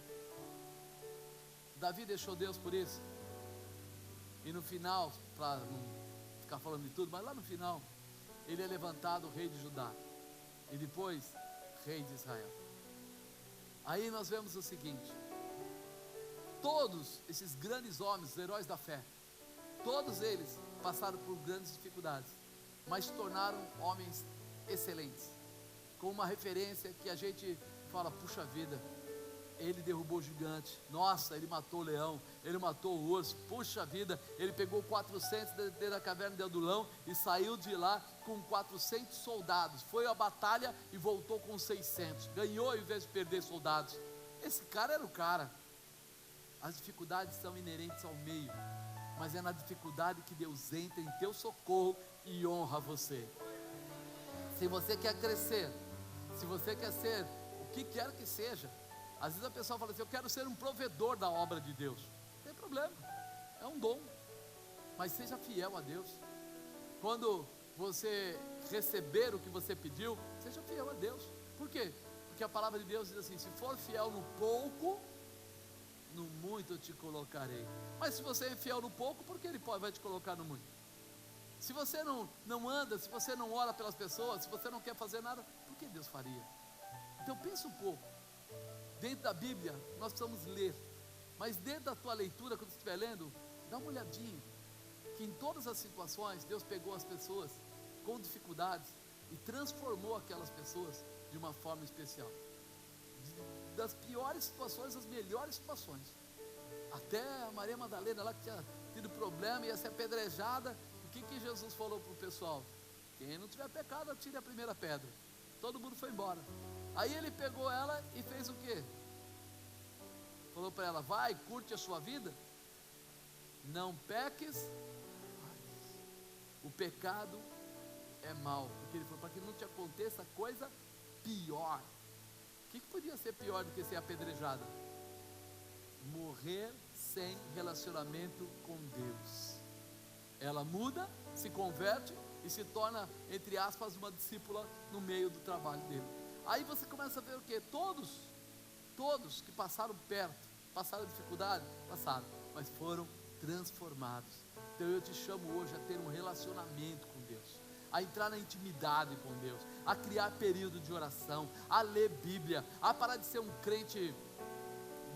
A: Davi deixou Deus por isso. E no final, para não ficar falando de tudo, mas lá no final, ele é levantado rei de Judá. E depois, rei de Israel. Aí nós vemos o seguinte: todos esses grandes homens, os heróis da fé, todos eles passaram por grandes dificuldades, mas se tornaram homens excelentes, com uma referência que a gente fala: puxa vida, ele derrubou o gigante, nossa, ele matou o leão, ele matou o urso, puxa vida, ele pegou 400 dentro da caverna de Adulão e saiu de lá com 400 soldados, foi à batalha e voltou com 600, ganhou em vez de perder soldados. Esse cara era o cara. As dificuldades são inerentes ao meio, mas é na dificuldade que Deus entra em teu socorro e honra você. Se você quer crescer, se você quer ser o que quer que seja, às vezes a pessoa fala assim: eu quero ser um provedor da obra de Deus. Não tem problema, é um dom, mas seja fiel a Deus. Quando você receber o que você pediu, seja fiel a Deus. Por quê? Porque a palavra de Deus diz assim: se for fiel no pouco, no muito eu te colocarei. Mas se você é fiel no pouco, por que Ele vai te colocar no muito? Se você não anda, se você não ora pelas pessoas, se você não quer fazer nada, por que Deus faria? Então pensa um pouco. Dentro da Bíblia nós precisamos ler, mas dentro da tua leitura, quando você estiver lendo, dá uma olhadinha, que em todas as situações Deus pegou as pessoas com dificuldades e transformou aquelas pessoas de uma forma especial. Das piores situações às melhores situações. Até a Maria Madalena lá, que tinha tido problema, ia ser apedrejada. O que Jesus falou para o pessoal? Quem não tiver pecado, atire a primeira pedra. Todo mundo foi embora. Aí ele pegou ela e fez o quê? Falou para ela: vai, curte a sua vida, não peques mais. O pecado é mal, porque ele falou para que não te aconteça coisa pior. O que podia ser pior do que ser apedrejada? Morrer sem relacionamento com Deus. Ela muda, se converte e se torna, entre aspas, uma discípula no meio do trabalho dele. Aí você começa a ver o que? Todos todos que passaram perto, passaram dificuldade, passaram, mas foram transformados. Então eu te chamo hoje a ter um relacionamento com Deus, a entrar na intimidade com Deus, a criar período de oração, a ler Bíblia, a parar de ser um crente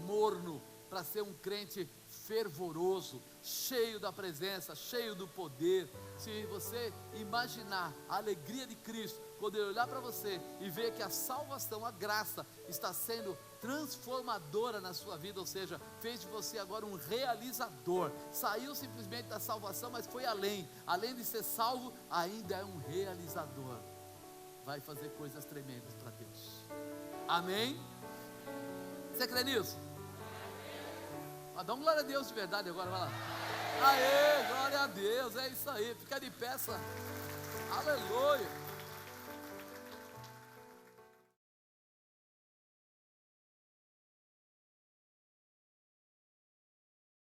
A: morno, para ser um crente fervoroso, cheio da presença, cheio do poder. Se você imaginar a alegria de Cristo, quando Ele olhar para você e ver que a salvação, a graça, está sendo transformadora na sua vida, ou seja, fez de você agora um realizador, saiu simplesmente da salvação, mas foi além de ser salvo, ainda é um realizador, vai fazer coisas tremendas para Deus. Amém? Você crê nisso? Dá um glória a Deus de verdade agora, vai lá. Aê, glória a Deus, é isso aí, fica de pé, aleluia.